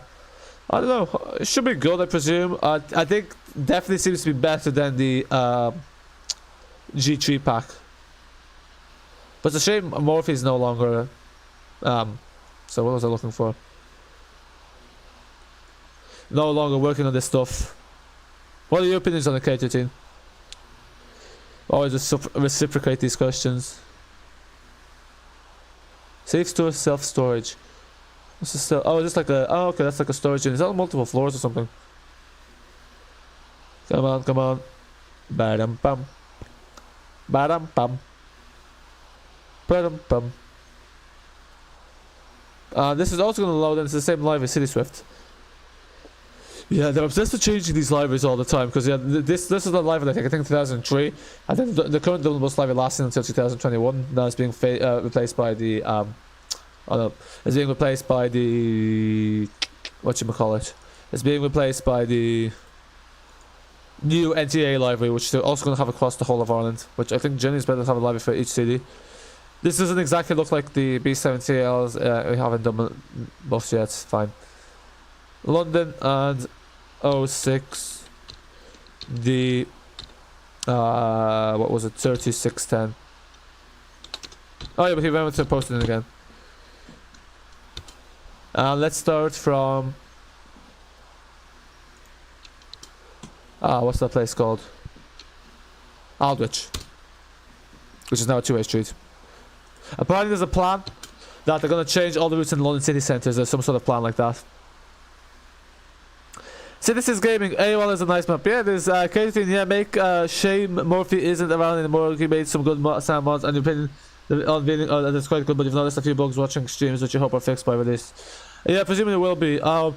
I don't know. It should be good, I presume. I think definitely seems to be better than the G3 pack. But it's a shame Morphe's no longer. So what was I looking for? No longer working on this stuff. What are your opinions on the K13? Always just reciprocate these questions. Safe store, self-storage. What's this still? Oh, is this like a... Oh, okay, that's like a storage unit. Is that on multiple floors or something? Come on, come on. Ba-dum-bum. Ba-dum-bum. Ba-dum-bum. This is also going to load in. It's the same library, City Swift. Yeah, they're obsessed with changing these libraries all the time because yeah, this is the library I think 2003. I think the current double bus library lasting until 2021. Now it's being replaced by the it's being replaced by the whatchamacallit. It's being replaced by the new NTA library, which they're also going to have across the whole of Ireland. Which I think generally is better to have a library for each city. This doesn't exactly look like the B7TL. We haven't done bus yet. Fine. London and 06 the what was it, 3610. Oh yeah, but he went to post it again. Let's start from what's that place called? Aldwych, which is now a two-way street. Apparently there's a plan that they're going to change all the routes in London city centres. There's some sort of plan like that. Citizens Gaming, AOL is a nice map. Yeah, there's Katie, yeah, make shame Murphy isn't around anymore. He made some good sound mods and your opinion on video, that's quite good, but you've noticed a few bugs watching streams which you hope are fixed by release. Yeah, presumably it will be. I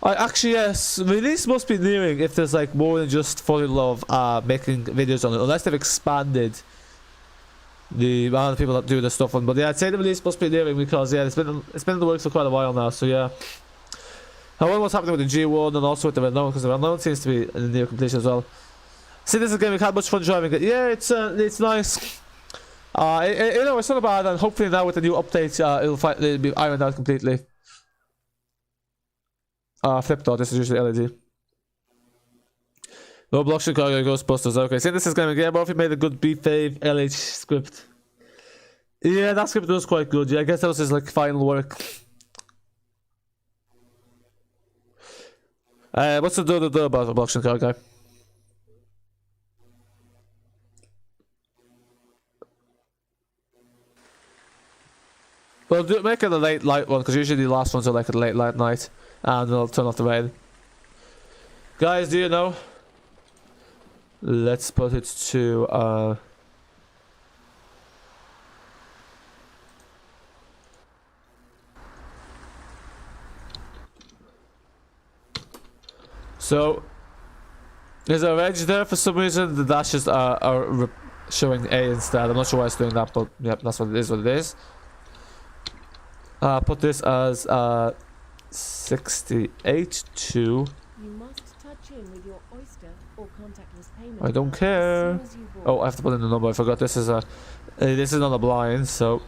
actually, yes, release must be nearing if there's like more than just Fully Love making videos on it, unless they've expanded the amount of people that do this stuff on. But yeah, I'd say the release must be nearing because yeah, it's been in the works for quite a while now, so yeah. I wonder what's happening with the G1 and also with the Unknown, because the Unknown seems to be in near completion as well. See, this is a game we've had much fun driving it. Yeah, it's nice. You know, it's not bad, and hopefully now with the new update, it'll be ironed out completely. Flip dot. This is usually LED. Roblox Chicago Ghostbusters. Okay, see, this is going to be. Yeah, Murphy made a good B5 LH script. Yeah, that script was quite good. Yeah, I guess that was his like final work. What's the do about the blockchain car guy? Well, make it a late light one because usually the last ones are like a late light night, and they'll turn off the rain. Guys, do you know? Let's put it to So, there's a reg there for some reason. The dashes are showing A instead. I'm not sure why it's doing that, but yep, that's what it is. Put this as 68 to. You must touch in with your Oyster or contactless payment. I don't care. Oh, I have to put in the number. I forgot. This is not a blind, so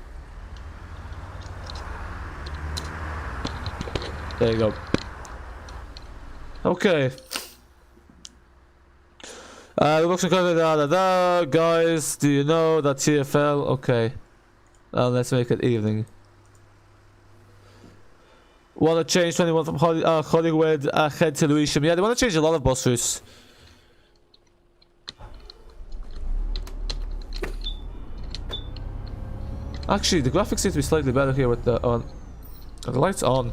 there you go. Okay. Guys, do you know that TFL? Okay. Let's make it evening. Want to change 21 from Hollywood ahead to Lewisham? Yeah, they want to change a lot of bus routes. Actually, the graphics seem to be slightly better here with the on. The lights on.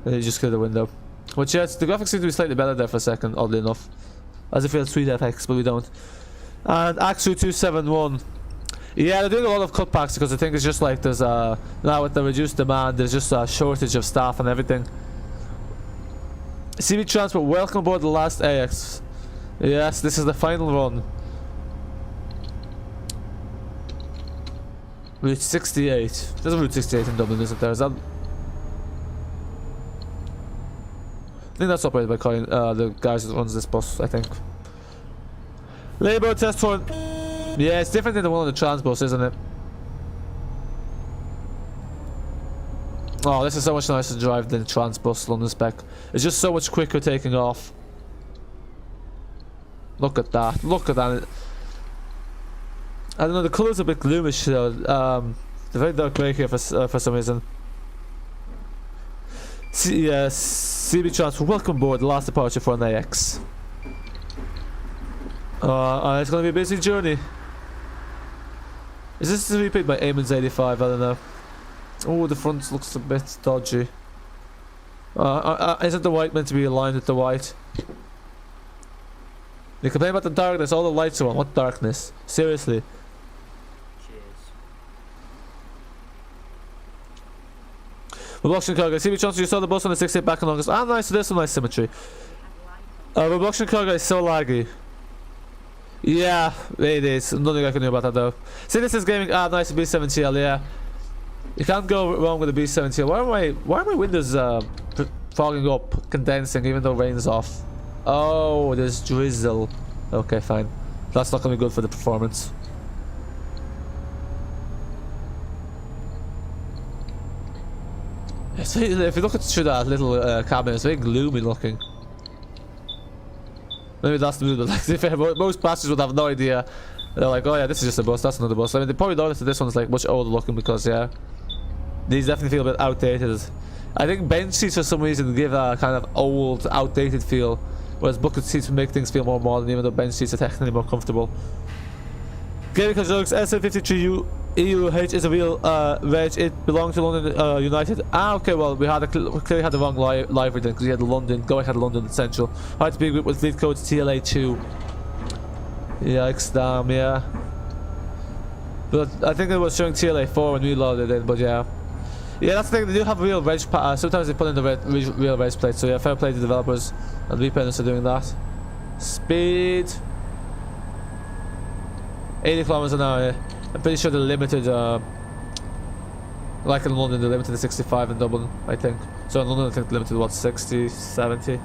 They just clear the window. But yeah, the graphics seem to be slightly better there for a second, oddly enough. As if we had 3D FX, but we don't. And Axu 271. Yeah, they're doing a lot of cutbacks because I think it's just like there's now with the reduced demand, there's just a shortage of staff and everything. CB Transport, welcome aboard the last AX. Yes, this is the final run. Route 68. There's a Route 68 in Dublin, isn't there? Is that? I think that's operated by Colin, the guys that runs this bus, I think. Labour test run. Yeah, it's different than the one on the Transbus, isn't it? Oh, this is so much nicer to drive than Transbus London Spec. It's just so much quicker taking off. Look at that. Look at that. I don't know, the colour's a bit gloomish though. They're very dark grey here for some reason. CB Transport, welcome aboard. The last departure for an AX. It's going to be a busy journey. Is this to be picked by Eamon's 85? I don't know. Oh, the front looks a bit dodgy. Isn't the white meant to be aligned with the white? They complain about the darkness. All the lights are on. What darkness? Seriously. Reduction cargo. CB Johnson, you saw the bus on the 68 back in August. Ah, nice. So there's some nice symmetry. Reduction cargo is so laggy. Yeah, it is. Nothing I can do about that though. See, this is gaming. Ah, nice. B7TL. Yeah. You can't go wrong with the B7TL. Why are my windows fogging up, condensing, even though rain's off? Oh, there's drizzle. Okay, fine. That's not gonna be good for the performance. So if you look through that little cabin, it's very gloomy looking. Maybe that's the mood, but like, most passengers would have no idea. They're like, oh yeah, this is just a bus, that's another bus. I mean, they probably noticed that this one's like much older looking because, yeah, these definitely feel a bit outdated. I think bench seats for some reason give a kind of old, outdated feel, whereas bucket seats make things feel more modern, even though bench seats are technically more comfortable. Gaming Conjunks SM53 EUH is a real reg. It belongs to London United. Ah, okay, well, we clearly had the wrong livery then because we had the London, Go Ahead London Central. Hard to be a group with lead code TLA2. Yikes, damn, yeah. But I think it was showing TLA4 when we loaded it, but yeah. Yeah, that's the thing, they do have real reg, sometimes they put in the real reg plates, so yeah, fair play to developers and VPNs for doing that. Speed. 80 kilometers an hour, yeah. I'm pretty sure they're limited, like in London, they're limited to 65 in Dublin, I think. So in London, I think they're limited to what, 60, 70.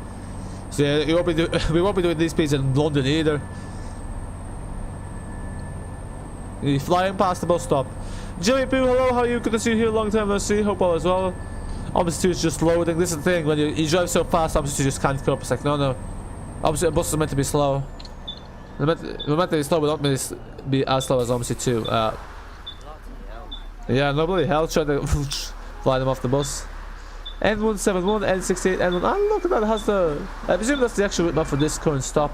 So yeah, we won't be doing these speeds in London either. You're flying past the bus stop. Jimmy Boo, hello, how are you? Good to see you here, long time no see, hope all as well. Omsi 2 is just loading. This is the thing, when you drive so fast, Omsi 2 just can't keep up. It's like, no. Obviously, a bus is meant to be slow. We're meant to be slow, but not meant to be as slow as Omsi 2. Yeah, no bloody hell, trying to fly them off the bus. N171, N68, N1. Ah, look at that, it has the... I presume that's the actual route for this current stop.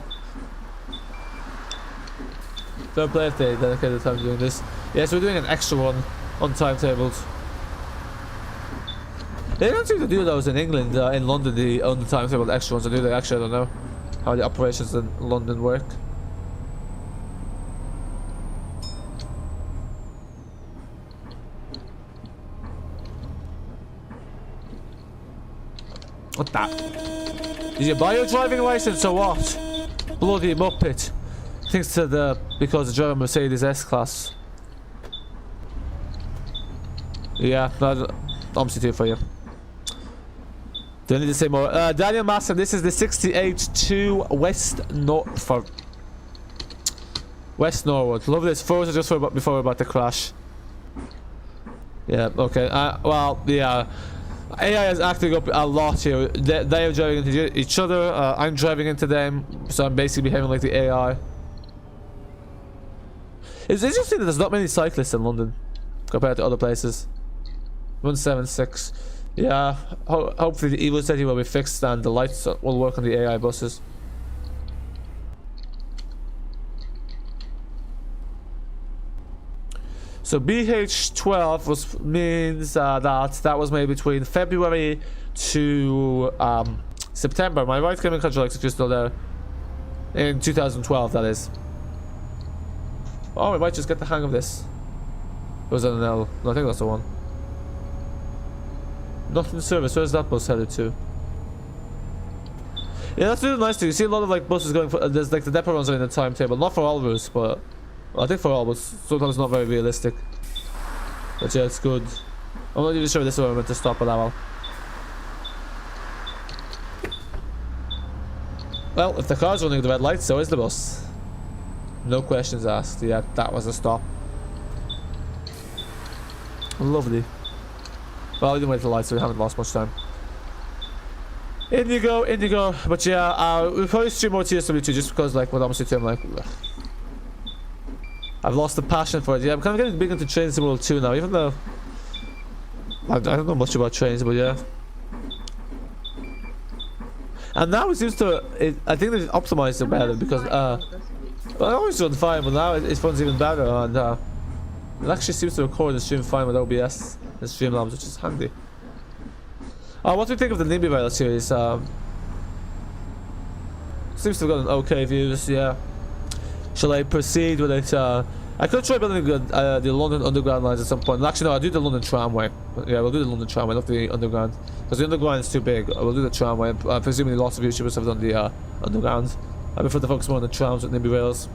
Don't play if they dedicated time to doing this. Yeah, so we're doing an extra one on timetables. They don't seem to do those in England, in London, the on the timetable extra ones, or do they? Actually, I don't know how the operations in London work. What that? Did you buy your driving license or what? Bloody muppet. Thanks to because the driver Mercedes S-Class. Yeah, Omsi 2 for you. Do I need to say more? Daniel Master, this is the 68 to West Norwood. Love this. Frozen just before we're about to crash. Yeah, okay. Well, yeah. AI is acting up a lot here. They are driving into each other. I'm driving into them, so I'm basically behaving like the AI. It's interesting that there's not many cyclists in London compared to other places. 176. Yeah, hopefully the evil city will be fixed and the lights will work on the AI buses. So BH12 means that was made between February to September. My right gaming control is still there. In 2012, that is. Oh, we might just get the hang of this. Was that an L? No, I think that's the one. Not in service. Where's that bus headed to? Yeah, that's really nice too. You see a lot of like buses going for. There's like the depot runs are in the timetable. Not for all routes, but I think for all, but sometimes not very realistic. But yeah, it's good. I'm not even sure this is where I'm meant to stop, but that will. Well, if the car's running the red light, so is the bus. No questions asked. Yeah, that was a stop. Lovely. Well, we didn't wait for the lights, so we haven't lost much time. Indigo, Indigo. But yeah, we'll probably stream more TSW2 just because, like, with Omsi 2, I'm like, ugh. I've lost the passion for it. Yeah, I'm kind of getting big into Train Simulator 2 now, even though I don't know much about trains, but yeah. And now it seems to, I think they've optimized it better because, well, I always run fine, but now it runs even better, and it actually seems to record and stream fine with OBS and Streamlabs, which is handy. What do you think of the Nimby Rail series? Seems to have gotten okay views, yeah. Shall I proceed with it? I could try building the London Underground lines at some point. Actually, no, I'll do the London Tramway. Yeah, we'll do the London Tramway, not the Underground. Because the Underground is too big. We'll do the Tramway. Presumably lots of YouTubers have done the Underground. I prefer to focus more on the trams with Nimby Rails.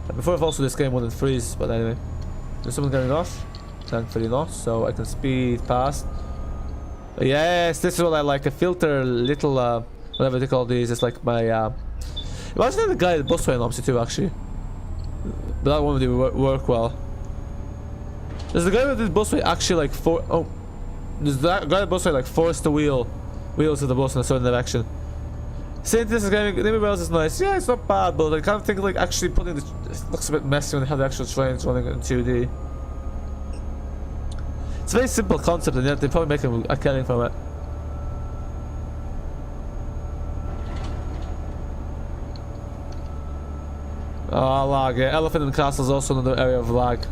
I prefer if also this game wouldn't freeze, but anyway. Is someone getting off? Thankfully not, so I can speed past. Yes, this is what I like. A filter little, whatever they call these. It's like my, imagine the guy at the busway in Omsi 2, actually. But that one would work well. Does the guy with the busway actually like does that guy at the busway like force the wheels of the bus in a certain direction? Saying this is gaming, Nimby Rails is nice. Yeah, it's not bad, but I kind of think like actually putting the, it looks a bit messy when they have the actual trains running in 2D. It's a very simple concept, and yet they probably make a killing from it. Oh, lag, yeah. Elephant and Castle is also another area of lag.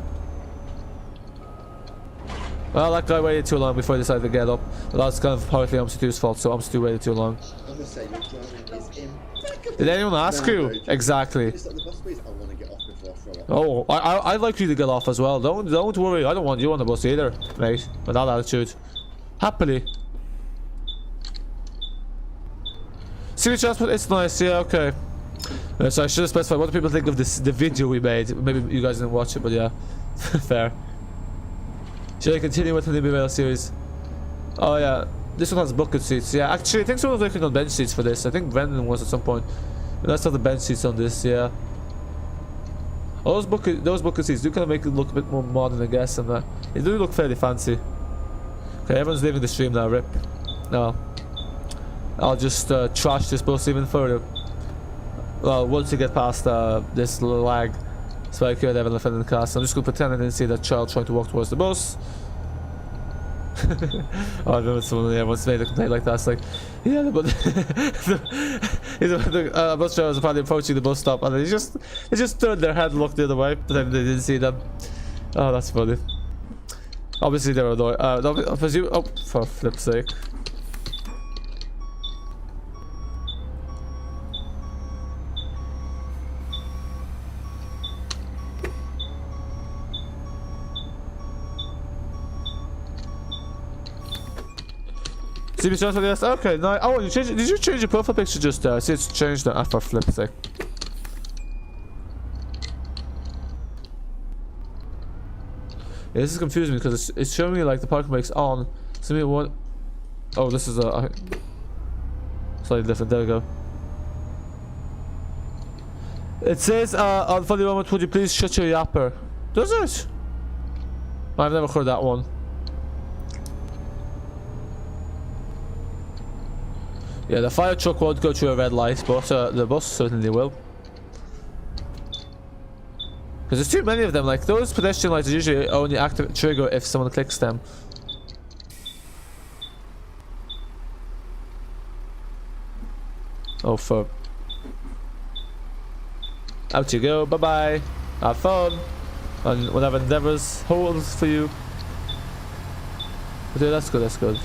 Well, that guy waited too long before he decided to get up. But that's kind of partly Omsi 2's fault, so Omsi 2 waited too long. I'm gonna say your driving is impeccable. Did anyone ask you? No, exactly. It's like the bus ways, I want to get off before I throw up. Oh, I'd like you to get off as well. Don't worry, I don't want you on the bus either, mate. With that attitude. Happily. City transport, it's nice, yeah, okay. So I should have specified what do people think of the video we made. Maybe you guys didn't watch it, but yeah. Fair. Should I continue with the Nimby Rail series? Oh yeah, this one has bucket seats. Yeah, actually I think someone was working on bench seats for this. I think Brendan was at some point. And let's have the bench seats on this, yeah. Oh, those bucket seats do kind of make it look a bit more modern, I guess, and they do look fairly fancy. Okay, everyone's leaving the stream now, rip. No. I'll just trash this bus even further. Well, once you get past this little lag, Spec, Addon London in the cast, I'm just gonna pretend I didn't see that child trying to walk towards the bus. Oh, I remember someone once made a complaint like that. It's like, yeah, but the bus drivers are probably approaching the bus stop, and they just turned their head and looked the other way, but then they didn't see them. Oh, that's funny. Obviously, they were annoyed. I presume. Oh, for flip's sake. CB transfer, yes. Okay, nice. Oh, did you change your profile picture just there? I see it's changed now. For flip's sake. Yeah, this is confusing me because it's showing me like the parking brake's on. So maybe what? Oh, this is a slightly different. There we go. It says on funny moment, would you please shut your yapper? Does it? I've never heard that one. Yeah, the fire truck won't go through a red light, but the bus certainly will. Because there's too many of them. Like, those pedestrian lights usually only trigger if someone clicks them. Oh, fuck. Out you go. Bye-bye. Have fun. And whatever endeavors holds for you. But yeah, that's good, that's good.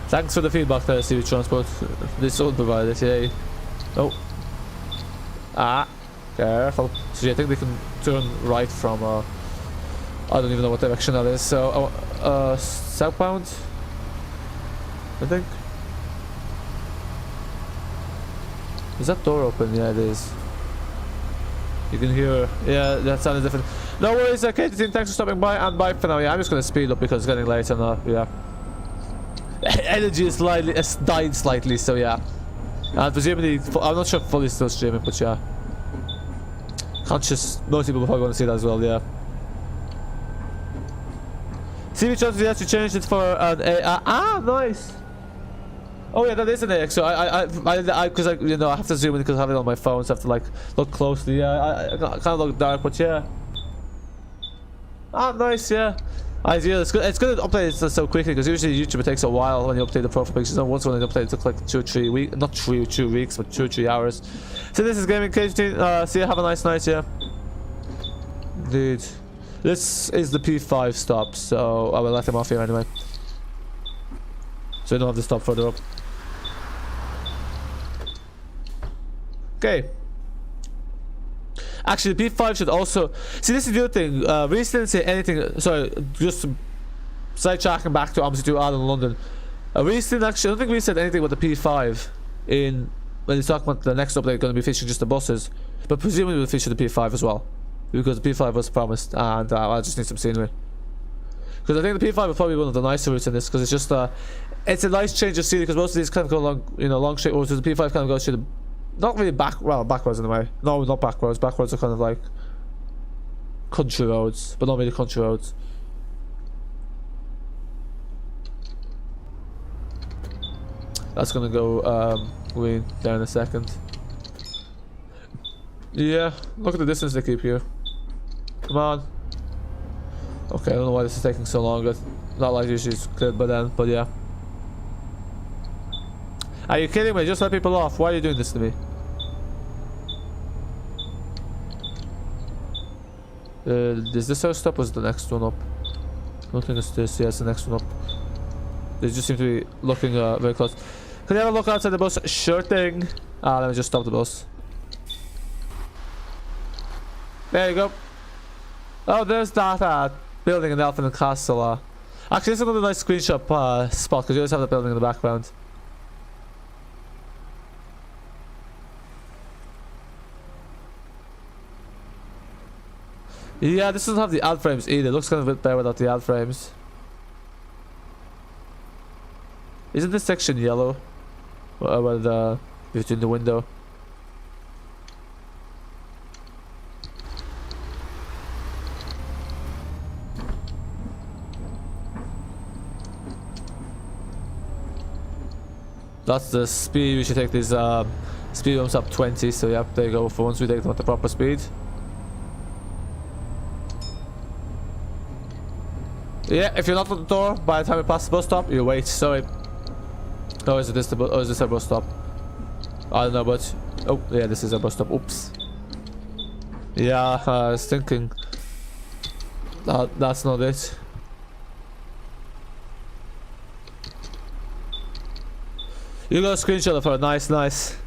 Thanks for the feedback there, CV Transport. This all provided, yay. Oh. Ah. Careful. So yeah, I think they can turn right from, I don't even know what direction that is. So, southbound? I think. Is that door open? Yeah, it is. You can hear, yeah, that sounded different. No worries, okay, team, thanks for stopping by, and bye for now. Yeah, I'm just gonna speed up because it's getting late and yeah. Energy is slightly, has died slightly, so yeah. And presumably, I'm not sure if fully still streaming, but yeah. Conscious, most people probably want to see that as well, yeah. CV Transport, yes, we changed it for an nice! Oh yeah, that is an AX. So because you know, I have to zoom in because I have it on my phone, so I have to like look closely. Yeah, I kind of look dark, but yeah. Ah, nice, yeah. Yeah, it's good. It's good to update it so quickly because usually YouTube it takes a while when you update the profile pictures. And once when I update it took like 2 or 3 weeks, not 2 weeks, but 2 or 3 hours. So this is Gaming KT. See you. Have a nice night, yeah. Dude, this is the P5 stop, so I will let him off here anyway. So we don't have to stop further up. Okay. Actually, the P5 should also... See, this is the other thing. Reese didn't say anything... Sorry, just sidetracking back to Omsi to Addon London. Reese didn't actually... I don't think Reese said anything about the P5 in... When he's talking about the next update going to be featuring just the buses. But presumably we'll feature the P5 as well. Because the P5 was promised and I just need some scenery. Because I think the P5 is probably one of the nicer routes in this because it's just... it's a nice change of scenery because most of these kind of go along, you know, long straight roads. The P5 kind of goes through the... Not really backwards in a way. No, not backwards. Backwards are kind of like country roads, but not really country roads. That's gonna go green there in a second. Yeah, look at the distance they keep here. Come on. Okay, I don't know why this is taking so long. It's not like usually it's cleared by then, but yeah. Are you kidding me? Just let people off. Why are you doing this to me? Is this our stop or is the next one up? I don't think it's this. Yeah, it's the next one up. They just seem to be looking very close. Can you have a look outside the bus? Sure thing. Let me just stop the bus. There you go. Oh, there's that building in the Elfin Castle. Actually, this is another nice screenshot spot because you always have the building in the background. Yeah, this doesn't have the ad frames either. It looks kind of a bit better without the ad frames. Isn't this section yellow? Between the window. That's the speed. We should take these speed bumps up 20. So yeah, there you go. For once we take them at the proper speed. Yeah, if you're not at the door by the time you pass the bus stop, you wait. Sorry. Oh, is this a bus stop? I don't know, but oh yeah, this is a bus stop. Oops. Yeah, I was thinking that's not it. You got a screenshot of her. Nice, nice.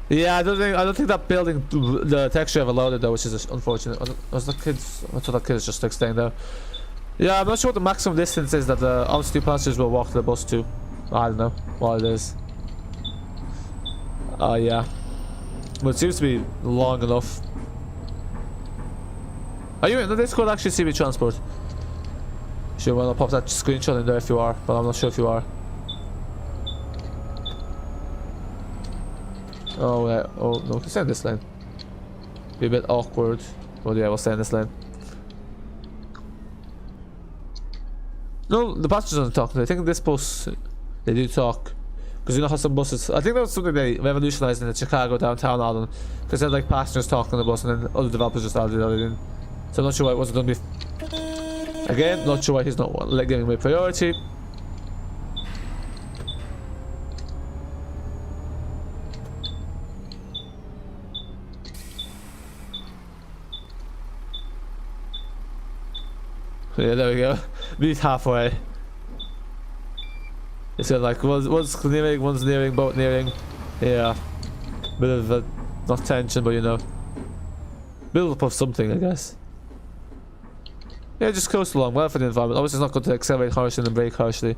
Yeah, I don't think that building, the texture ever loaded though, which is unfortunate. I thought that kid is just like staying there. Yeah, I'm not sure what the maximum distance is that the Omsi passengers will walk to the bus to. I don't know what it is. Yeah. But it seems to be long enough. Are you in the Discord actually, CV Transport? Sure, well, I'll pop that screenshot in there if you are, but I'm not sure if you are. Oh, yeah. Oh, no, we can stay in this lane. Be a bit awkward. But yeah, we'll stay in this lane. No, the passengers don't talk. I think this bus, they do talk. Because you know how some buses, I think that was something they revolutionized in the Chicago downtown Addon. Because they had like passengers talking on the bus and then other developers just added it in. So I'm not sure why it wasn't done before. Again, not sure why he's not giving me priority. Yeah, there we go. Meet halfway. It's like one's nearing, one's nearing, both nearing. Yeah. Bit of not tension, but you know. Build up of something, I guess. Yeah, just coast along, well for the environment. Obviously it's not going to accelerate harshly and brake harshly.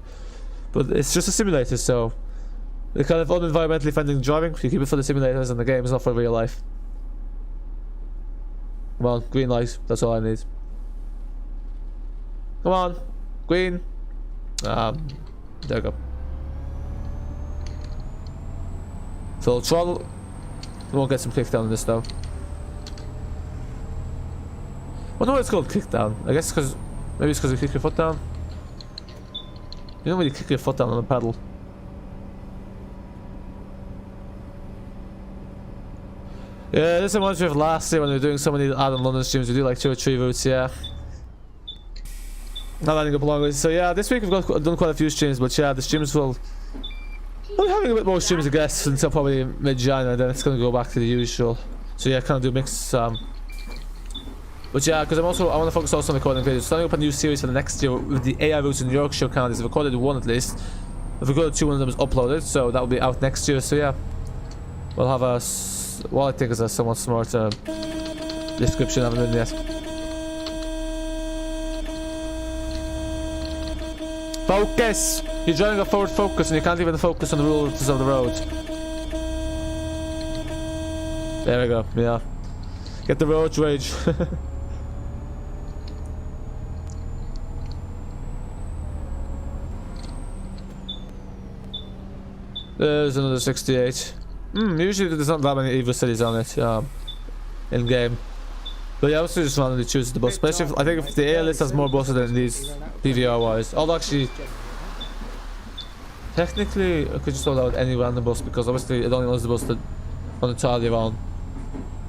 But it's just a simulator, so the kind of unenvironmentally friendly driving, you keep it for the simulators and the game is not for real life. Come on, green light, that's all I need. Come on, green. There we go. So throttle. We won't get some kickdown in this though. Wonder why it's called kickdown. I guess because maybe it's because you kick your foot down. You don't really kick your foot down on the pedal. Yeah, this reminds me of last year when we were doing so many Addon London streams. We do like 2 or 3 routes, yeah. Not adding up along with. So yeah, this week we've done quite a few streams, but yeah, the streams will. We'll be having a bit more streams, I guess, until probably mid-January. Then it's going to go back to the usual. So yeah, kind of do mix. But yeah, because I want to focus also on recording videos. Starting up a new series for the next year with the AI routes in Yorkshire counties. I've recorded 1 at least. I've recorded 2, one of them is uploaded, so that will be out next year. So yeah, we'll have a what I think is a somewhat smart description. I haven't written yet. Focus! You're driving a forward focus and you can't even focus on the rules of the road. There we go, yeah. Get the road rage. There's another 68. Usually there's not that many evil cities on it, in game. But yeah, I also just randomly choose the bus, especially if, I think if the ALX has more buses than these PVR wise. Although actually, technically I could just load out any random bus because obviously it only loads the bus that on the tile you're on.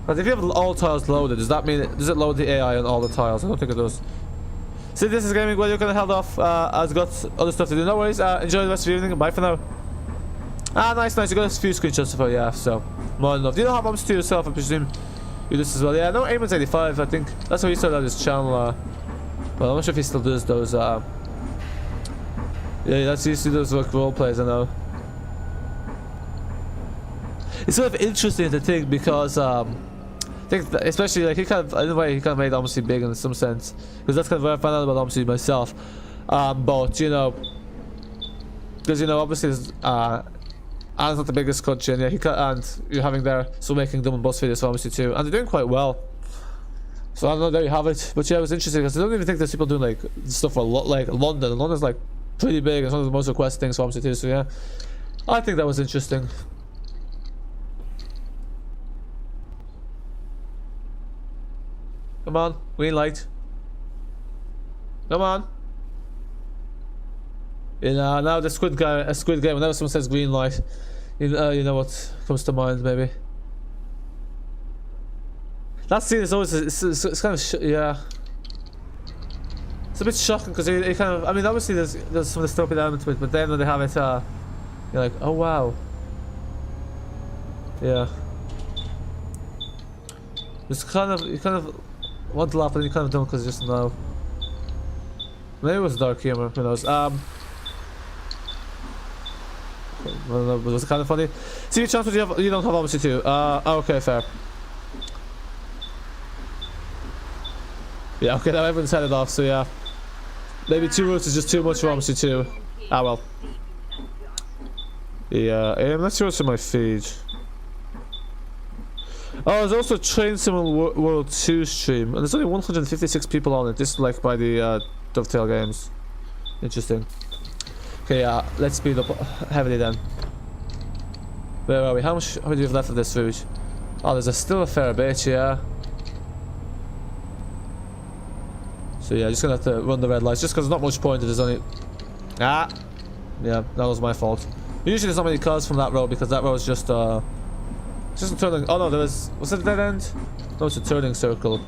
But if you have all tiles loaded, does that mean does it load the AI on all the tiles? I don't think it does. So this is gaming. Well, you're gonna held off. I've got other stuff to do. No worries. Enjoy the rest of your evening. Bye for now. Nice. You got a few screenshots of it, yeah. So more than enough. You don't have Omsi to yourself, I presume. You do this as well. Yeah, no, Amon's 85. I think that's how he started out his channel. Well, I'm not sure if he still does those. Yeah, that's usually those like role plays. I know. It's sort of interesting to think because I think that especially like he kind of in a way he kind of made Omsi big in some sense because that's kind of where I found out about Omsi myself. But you know, because you know obviously Addon's not the biggest country, and yeah, and you're having there so making them bus videos obviously too, and they're doing quite well. So I don't know, there you have it. But yeah, it was interesting because I don't even think there's people doing like stuff for like London. London's like pretty big, it's one of the most requested things for obviously too. So yeah, I think that was interesting. Come on, green light. Come on. You know, now the squid game. Whenever someone says green light, you know what comes to mind, maybe. That scene is always it's kind of yeah. It's a bit shocking because it kind of. I mean, obviously there's some dystopian element to it, but then when they have it, you're like, oh wow. Yeah. It's kind of you kind of want to laugh, but you kind of don't because you just know. Maybe it was dark humor. Who knows? I don't know, but it was kind of funny. See, chance you don't have Omsi too. Okay, fair. Yeah, okay, now everyone's headed off, so yeah. Maybe 2 routes is just too much for Omsi too. Ah well. Yeah, let's see what's in my feed. Oh, there's also Train Sim World 2 stream, and there's only 156 people on it. This is like by the Dovetail Games. Interesting. Okay, let's speed up heavily then. Where are we? How do we have left of this route? Oh, there's still a fair bit, yeah. So yeah, just gonna have to run the red lights just because there's not much point. There's only yeah, that was my fault. Usually there's not many cars from that road because that road is just a turning. Oh no, was it a dead end? No, it's a turning circle.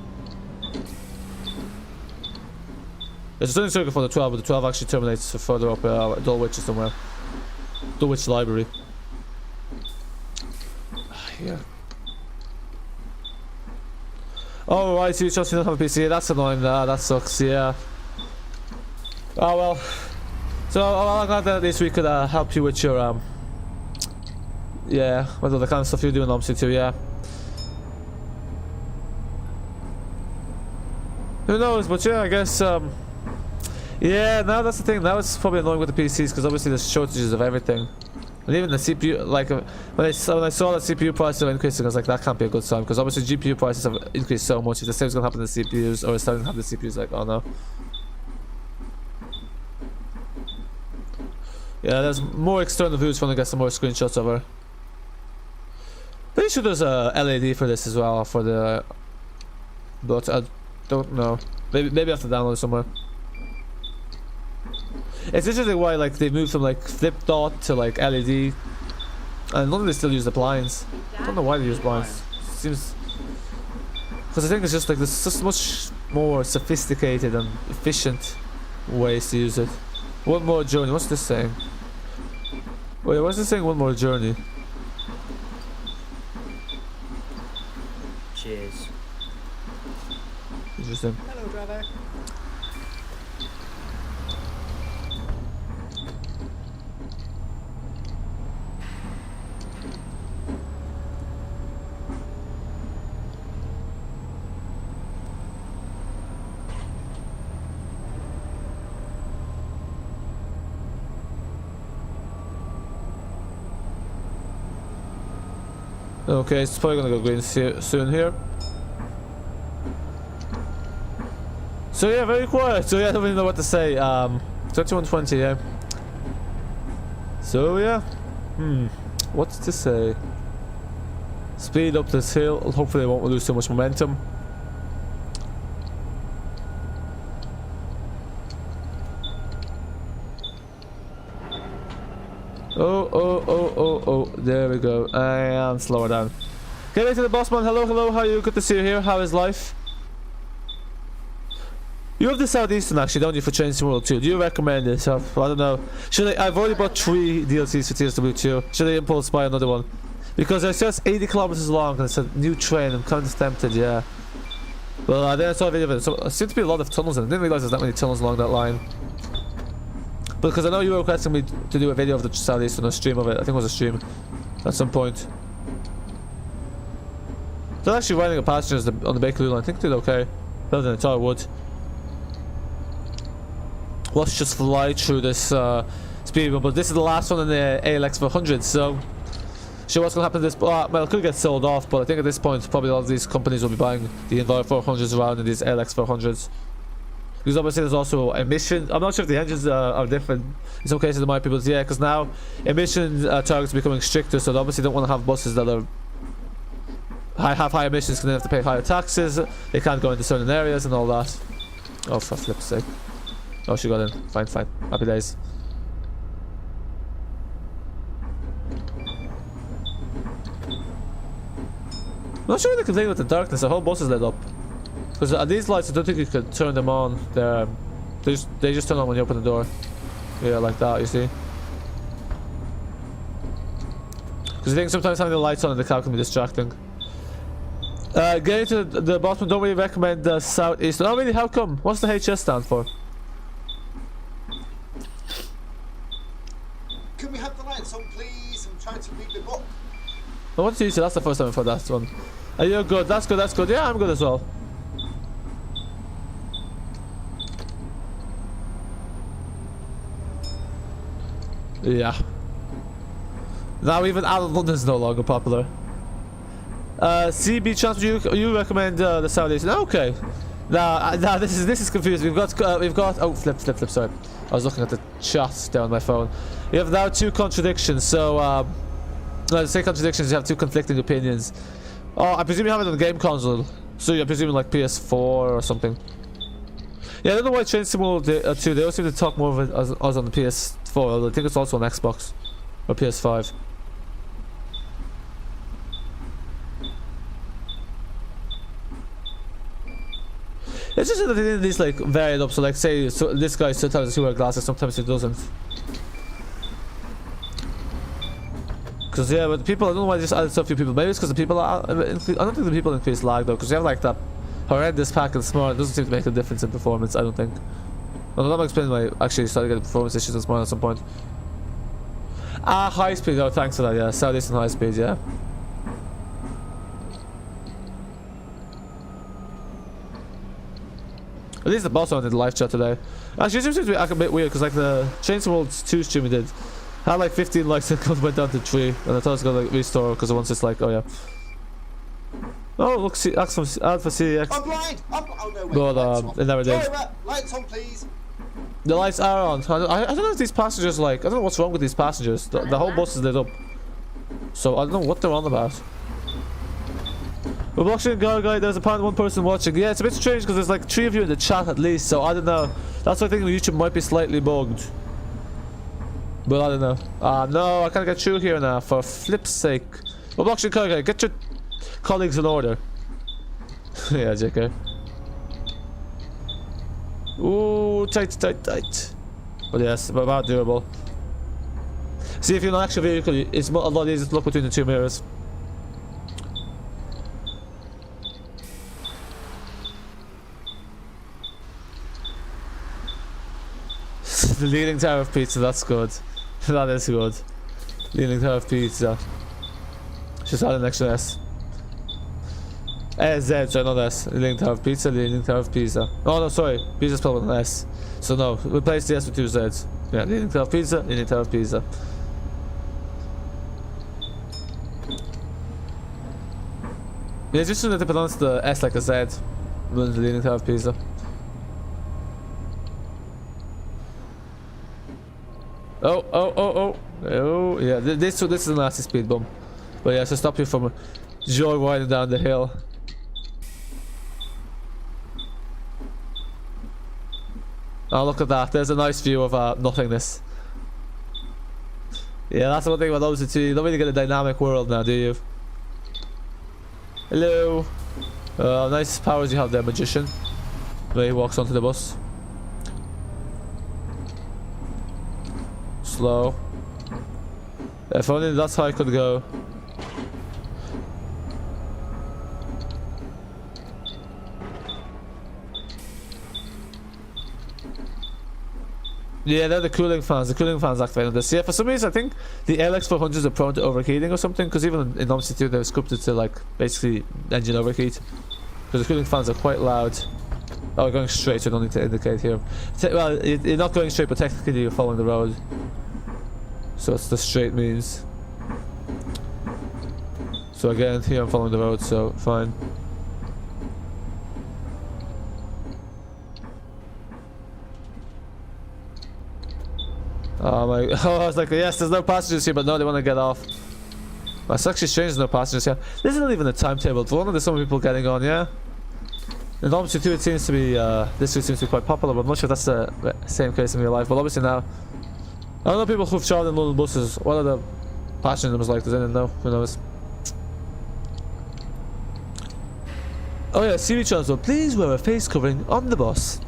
It's a turning circle for the 12, but the 12 actually terminates further up Dulwich or somewhere. Dulwich Library. Yeah. Oh right, so you just don't have a PC. That's annoying. That sucks. Yeah. Oh well. So I'm glad that at least we could help you with your yeah, with all the kind of stuff you're doing, Omsi too. Yeah. Who knows? But yeah, I guess yeah. Now that's the thing. Now it's probably annoying with the PCs because obviously there's shortages of everything. And even the CPU, like when I saw that CPU prices are increasing, I was like, that can't be a good sign because obviously GPU prices have increased so much. If the same is gonna happen to the CPUs, or it's starting to happen to the CPUs, like, oh no. Yeah, there's more external views when I get some more screenshots of her. Pretty sure there's a LED for this as well for the, but I don't know. Maybe I have to download it somewhere. It's interesting why like they moved from like flip dot to like LED, and none of them still use the blinds. I don't know why they use blinds. Seems because I think it's just like there's just much more sophisticated and efficient ways to use it. One more journey. What's this saying? Wait, what's this saying? One more journey. Cheers. Interesting. Hello, driver. Okay, it's probably gonna go green soon here. So yeah, very quiet. So yeah, I don't really know what to say. 2120, yeah. So yeah, what to say? Speed up this hill. Hopefully, I won't lose too much momentum. Oh, there we go. And slow her down. Get back to the boss man. Hello, how are you? Good to see you here. How is life? You have the Southeastern actually, don't you, for Changing World 2? Do you recommend it? I don't know. Should I've already bought 3 DLCs for TSW2. Should I impulse buy another one? Because it's just 80 kilometers long and it's a new train. I'm kind of tempted, yeah. Well, then I saw a video of it. So there seems to be a lot of tunnels in it. I didn't realize there's that many tunnels along that line. Because I know you were requesting me to do a video of the Southeastern, a stream of it. I think it was a stream at some point. They're actually riding a passengers on the Bakerloo line. I think they did okay. Better than I thought I would. Let's just fly through this speed bump. But this is the last one in the ALX400, so sure what's going to happen to this. Well, it could get sold off, but I think at this point probably a lot of these companies will be buying the Envoy 400s around in these ALX400s. Because obviously there's also emission. I'm not sure if the engines are different. In some cases there might be, but yeah, because now emission targets are becoming stricter, so they obviously don't want to have buses that are have high emissions because they have to pay higher taxes. They can't go into certain areas and all that. Oh, for flip's sake. Oh, she got in. Fine. Happy days. I'm not sure what they can play with the darkness. The whole bus is lit up. Because these lights, I don't think you could turn them on. They just turn on when you open the door. Yeah, like that, you see. Because I think sometimes having the lights on in the car can be distracting. Getting to the bottom, don't really recommend the Southeastern. Oh, really? How come? What's the HS stand for? Can we have the lights on, please? I'm trying to read the book. Oh, what's usually? That's the first time for that one. Are you good? That's good. Yeah, I'm good as well. Yeah. Now even Addon London is no longer popular. CB Transport, you recommend the Southeastern? Okay. Now this is confusing. We've got oh flip. Sorry, I was looking at the chat there on my phone. You have now 2 contradictions. So to say contradictions, you have 2 conflicting opinions. Oh, I presume you have it on the game console. So you're presuming like PS4 or something. Yeah, I don't know why Train Simulator 2, they always seem to talk more of it as on the PS4, although I think it's also on Xbox or PS5. It's just that these like vary up, so like say so this guy sometimes he wears glasses, sometimes he doesn't. Because yeah, but people, I don't know why they just added so few people. Maybe it's because the people are, I don't think the people increase lag though, because you have like that horrendous pack and smart, it doesn't seem to make a difference in performance, I don't think. Well, that might explain why I actually started getting performance issues in smart at some point. Ah, high speed, oh thanks for that, yeah, Southeastern high speed, yeah. At least the boss one did live chat today. Actually, it seems to be a bit weird, because like the Chainsaw World 2 stream we did had like 15 likes and went down to 3, and I thought it's gonna like restore because once it's like, oh yeah. Oh look, see, ask from Alpha CX. I'm blind! Oh no, wait, But it never did. Sorry, lights on, please. The lights are on. I don't know if these passengers like, I don't know what's wrong with these passengers. The whole bus is lit up. So I don't know what they're on about. We're watching guy, there's apparently one person watching. Yeah, it's a bit strange because there's like 3 of you in the chat at least, so I don't know. That's why I think YouTube might be slightly bugged. But I don't know. Ah, no, I can't get through here now, for flip's sake. We're watching guy, get your colleagues in order. Yeah, JK. Ooh, tight. But yes, about doable. See, if you're in an actual vehicle, it's a lot easier to look between the 2 mirrors. The Leaning Tower of Pizza, that's good. That is good. Leaning Tower of Pizza. Just add an extra S. Z, sorry, not S. Leaning Tower of Pizza, Leaning Tower of Pizza. Oh no, sorry. Pizza spelled with an S. So no, replace the S with 2 Z's. Yeah, Leaning Tower of Pizza, Leaning Tower of Pizza. Yeah, just need to pronounce the S like a Z. Than the Leaning Tower of Pizza. Oh, yeah, this is a nasty speed bump. But yeah, so stop you from joyriding down the hill. Oh, look at that. There's a nice view of nothingness. Yeah, that's one thing about those two. You don't really get a dynamic world now, do you? Hello. Nice powers you have there, magician. Where he walks onto the bus. Slow. If only that's how I could go. Yeah, they're the cooling fans. The cooling fans activated this. Yeah, for some reason I think the ALX400s are prone to overheating or something. Because even in Omsi 2 they're scripted to like basically engine overheat. Because the cooling fans are quite loud. Oh, we're going straight, so I don't need to indicate here. Well, you're not going straight, but technically you're following the road. So it's the straight means. So again, here I'm following the road, so fine. Oh my, oh I was like, yes, there's no passengers here, but no, they want to get off. That's actually strange, there's no passengers here. This isn't even a timetable. For one of the some people getting on, yeah. In Omsi 2 it seems to be, this route seems to be quite popular, but I'm not sure if that's the same case in real life. But obviously now, I don't know people who've travelled in London buses. What are the passenger numbers like? Does anyone know? Who knows? Oh yeah, CV Transbus, please wear a face covering on the bus.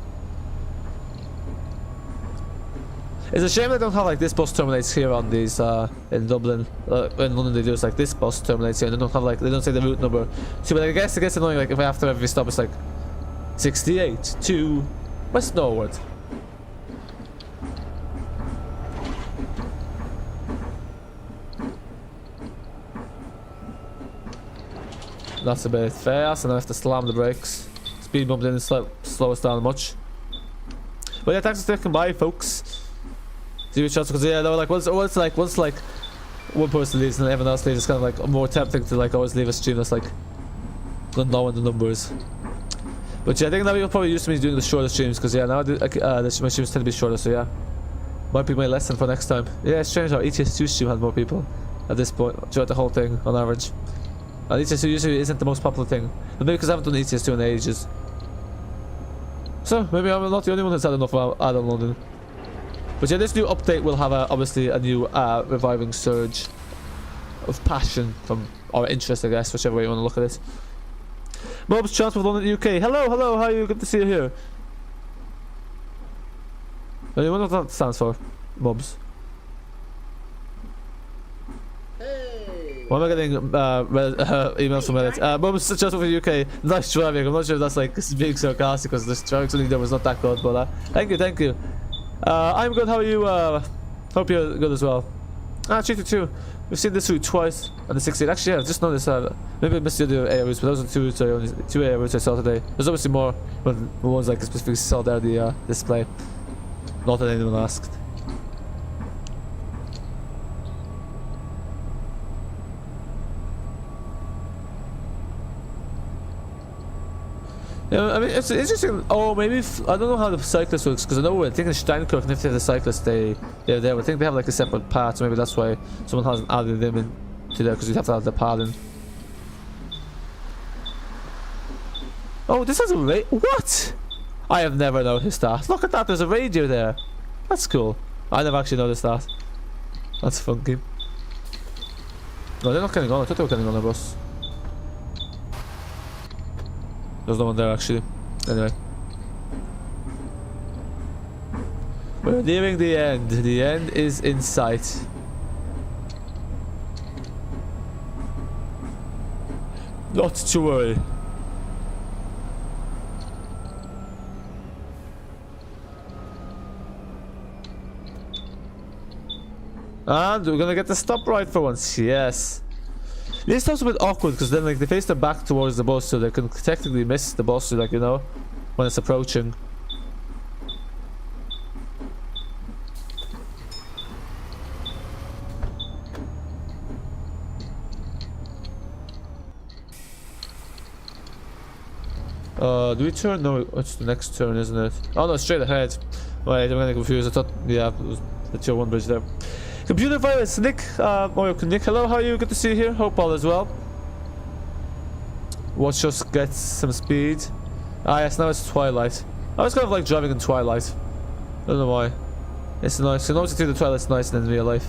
It's a shame they don't have like this bus terminates here on these in Dublin. In London they do, it's like this bus terminates here and they don't have like, they don't say the route number. So but I guess it gets annoying like if after every stop it's like 68 to West Norwood. That's a bit fast and I have to slam the brakes. Speed bump didn't slow us down much. But yeah, thanks for sticking by, folks. Do shots because yeah, they were like once like one person leaves and everyone else leaves, it's kind of like more tempting to like always leave a stream that's like knowing the numbers. But yeah, I think now you'll probably used to me doing the shorter streams because yeah, now my streams tend to be shorter, so yeah, might be my lesson for next time. Yeah, it's strange how ETS2 stream had more people at this point throughout the whole thing on average. And ETS2 usually isn't the most popular thing, but maybe because I haven't done ETS2 in ages. So maybe I'm not the only one that's had enough of Addon London. But yeah, this new update will have obviously a new reviving surge of passion from, or interest, I guess, whichever way you want to look at it. Mobs Transport London UK. Hello, hello, how are you? Good to see you here. I wonder what that stands for. Mobs. Hey! Why am I getting emails from Reddit? Mobs Transport for UK. Nice driving. I'm not sure if that's like being sarcastic because this driving something that was not that good, but thank you, thank you. I'm good, how are you? Hope you're good as well. GT2. We've seen this route twice on the 16. Actually, yeah, I've just noticed maybe I missed the other air routes, but those are two air routes I saw today. There's obviously more, but the ones like specifically saw there the display. Not that anyone asked. Yeah, I mean, it's interesting. Oh, maybe I don't know how the cyclist works because I know I think in Steinkirk, if they have the cyclists, they're there. I think they have like a separate path, so maybe that's why someone hasn't added them into there because you'd have to have the path in. Oh, this has a radio. What? I have never noticed that. Look at that. There's a radio there. That's cool. I never actually noticed that. That's funky. No, they're not getting on. I thought they were getting on the bus. There's no one there actually. Anyway. We're nearing the end. The end is in sight. Not to worry. And we're gonna get the stop right for once. Yes. This stop's a bit awkward because then like they face their back towards the bus, so they can technically miss the bus, like, you know, when it's approaching. Do we turn? No, it's the next turn, isn't it? Oh no, straight ahead. Wait, I'm getting confused. I thought, yeah, it was the tier 1 bridge there. Computer virus, Nick. Nick, hello, how are you? Good to see you here. Hope all is well. Watch us get some speed. Ah, yes, now it's twilight. I was kind of like driving in twilight. I don't know why. It's nice. You know, see the twilight's nice in real life.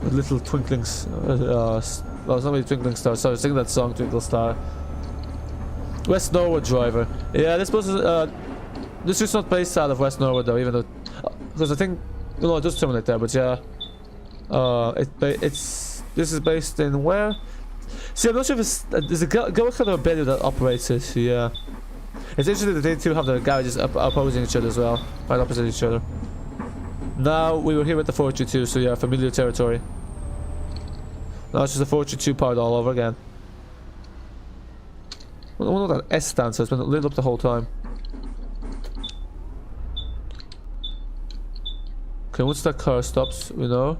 With little twinkling. Well, it's not really twinkling stars. Sorry, I was singing that song, Twinkle Star. West Norwood driver. Yeah, this bus is. This is not based out of West Norwood though, even though, because I think. No, it does terminate there, but yeah. This is based in where? See, I'm not sure if it's there's a go kind of a that operates it. Yeah, it's interesting that they two have their garages opposing each other as well, right opposite each other. Now we were here with the 422, so yeah, familiar territory. Now it's just a 422 powered all over again. I don't know what that S stands for. It's been lit up the whole time. Okay, once that car stops, we know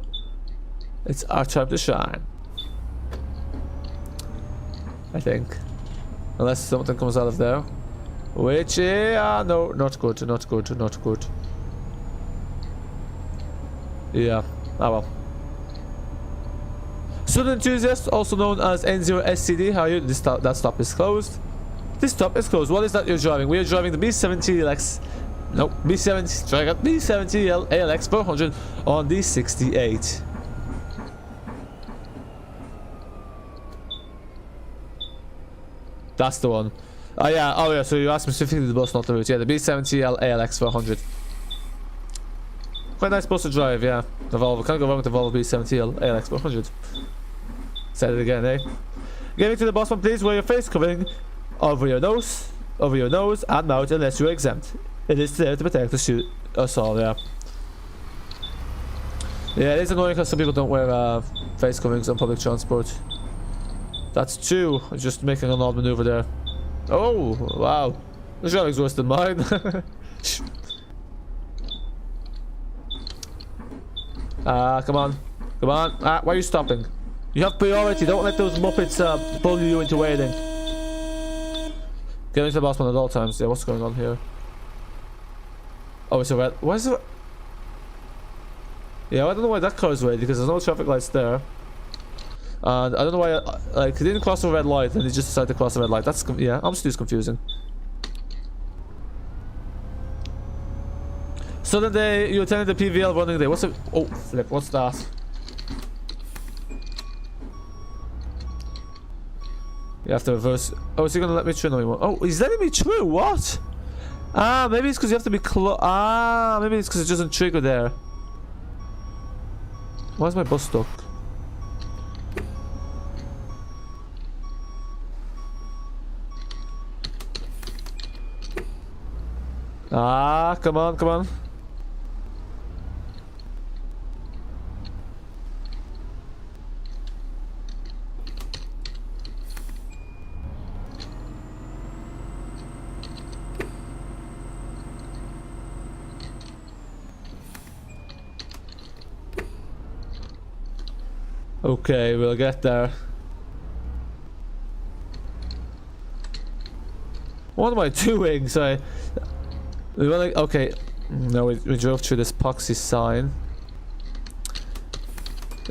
it's our time to shine. I think. Unless something comes out of there. Which, yeah, no, not good, not good, not good. Yeah, ah well. Student Enthusiast, also known as N0SCD, how are you? That stop is closed. This stop is closed. What is that you're driving? We are driving the B7TL B7TL ALX400 on the 68. That's the one. Oh yeah, so you asked specifically the bus, not the route. Yeah, the B7TL ALX400. Quite a nice bus to drive, yeah. The Volvo, can't go wrong with the Volvo B7TL ALX400. Said it again, eh? Getting to the boss one, please. Wear your face covering over your nose and mouth unless you're exempt. It is there to protect us all, yeah. Yeah, it is annoying because some people don't wear face coverings on public transport. That's true. I'm just making an odd maneuver there. Oh, wow. This driving's worse than mine. Come on. Come on. Why are you stopping? You have priority. Don't let those muppets pull you into waiting. Get into the boss one at all times. Yeah, what's going on here? Oh, it's a red. Why is it? Yeah, I don't know why that car is red because there's no traffic lights there. And I don't know why, like, he didn't cross a red light and he just decided to cross a red light. That's, yeah, obviously it's confusing. Southern day, you attended the PVL running day. What's it? Oh, flip. What's that? You have to reverse. Oh, is he gonna let me through? No, he won't. Oh, he's letting me through. What? Ah, maybe it's because you have to be close. Ah, maybe it's because it doesn't trigger there. Why is my bus stuck? Ah, come on, come on. Okay, we'll get there. What am I doing? Sorry. We were like, okay. No, we drove through this epoxy sign.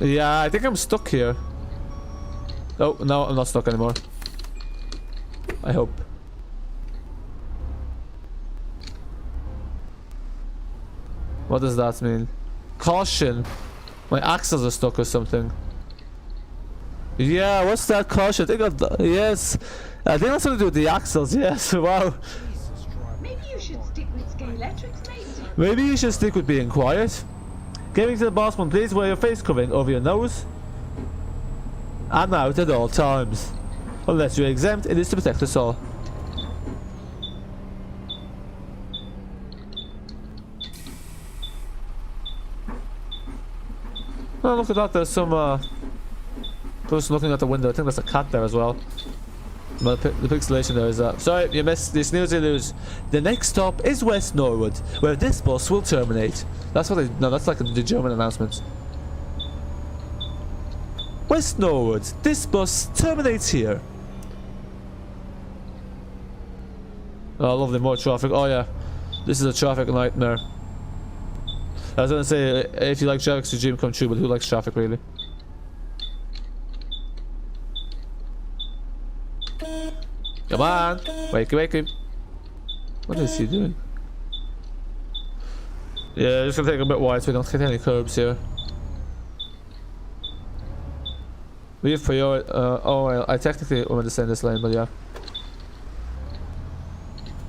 Yeah, I think I'm stuck here. Oh, no, I'm not stuck anymore. I hope. What does that mean? Caution. My axles are stuck or something. Yeah, what's that caution? I think yes. I think that's something to do with the axles, yes. Wow. Maybe you should stick with Scalextrics, mate. Maybe you should stick with being quiet. Getting to the boss one, please wear your face covering over your nose and mouth at all times. Unless you're exempt, it is to protect us all. Oh, look at that, there's some person looking at the window. I think there's a cat there as well. Well, the pixelation there is that. Sorry, you missed. You snooze, you lose. The next stop is West Norwood, where this bus will terminate. That's what they. No, that's like the German announcement. West Norwood. This bus terminates here. Oh, lovely, more traffic. Oh yeah, this is a traffic nightmare. I was gonna say, if you like traffic, it's your dream come true. But who likes traffic, really? Come on! Wakey, wakey. What is he doing? Yeah, just gonna take a bit wide so we don't hit any curbs here. We have priority. Oh, well, I technically want to stay in this lane, but yeah.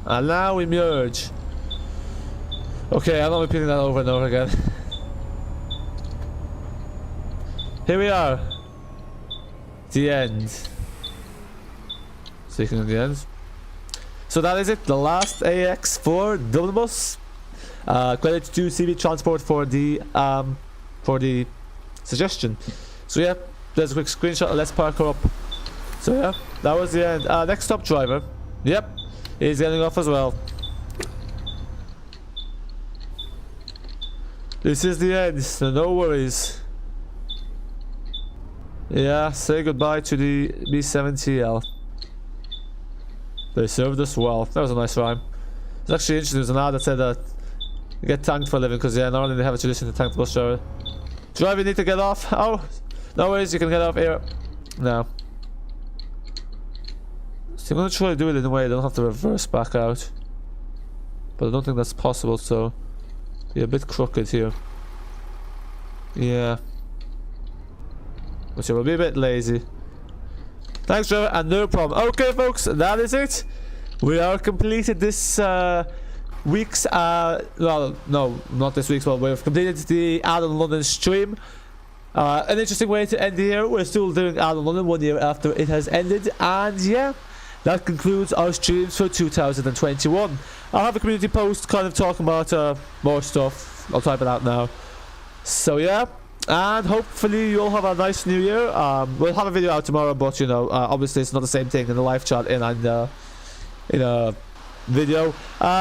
And now we merge. Okay, I'm not repeating that over and over again. Here we are. The end. Speaking of the end. So that is it. The last AX4 double bus. Credit to CB Transport for the suggestion. So yeah, there's a quick screenshot. Let's park her up. So yeah, that was the end. Next stop driver. Yep, he's getting off as well. This is the end, so no worries. Yeah, say goodbye to the B7TL. They served us well. That was a nice rhyme. It's actually interesting. There's an ad that said that you get tanked for a living because yeah, normally they have a tradition to tank the bus driver. Driver, you need to get off. Oh, no worries, you can get off here. No. So I'm gonna try to do it in a way I don't have to reverse back out. But I don't think that's possible, so be a bit crooked here. Yeah. Which will be a bit lazy. Thanks, driver, and no problem. Okay, folks, that is it. We are completed this week's. Well, no, not this week's. Well, we've completed the Addon London stream. An interesting way to end the year. We're still doing Addon London 1 year after it has ended, and yeah, that concludes our streams for 2021. I'll have a community post kind of talking about more stuff. I'll type it out now. So yeah. And hopefully you'll have a nice new year. We'll have a video out tomorrow, but you know, obviously it's not the same thing in the live chat in a video.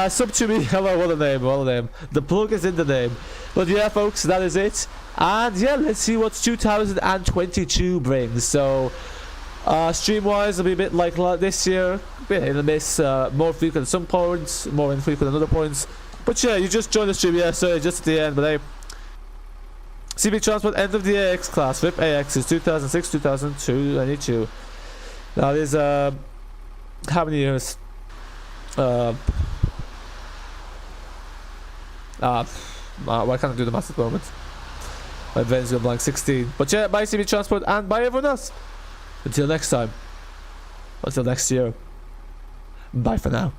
Sub to me. Hello, what a name, what a name. The plug is in the name. But yeah, folks, that is it. And yeah, let's see what 2022 brings. So stream wise, it'll be a bit like this year, a bit hit and miss, more frequent at some points, more infrequent at other points. But yeah, you just joined the stream, yeah, sorry, just at the end, but hey. CB Transport, end of the AX class. VIP AX is 2006, 2022. Now there's how many years? Why can't I do the math at the moment? My brain's going blank. 16. But yeah, bye CB Transport and bye everyone else. Until next time. Until next year. Bye for now.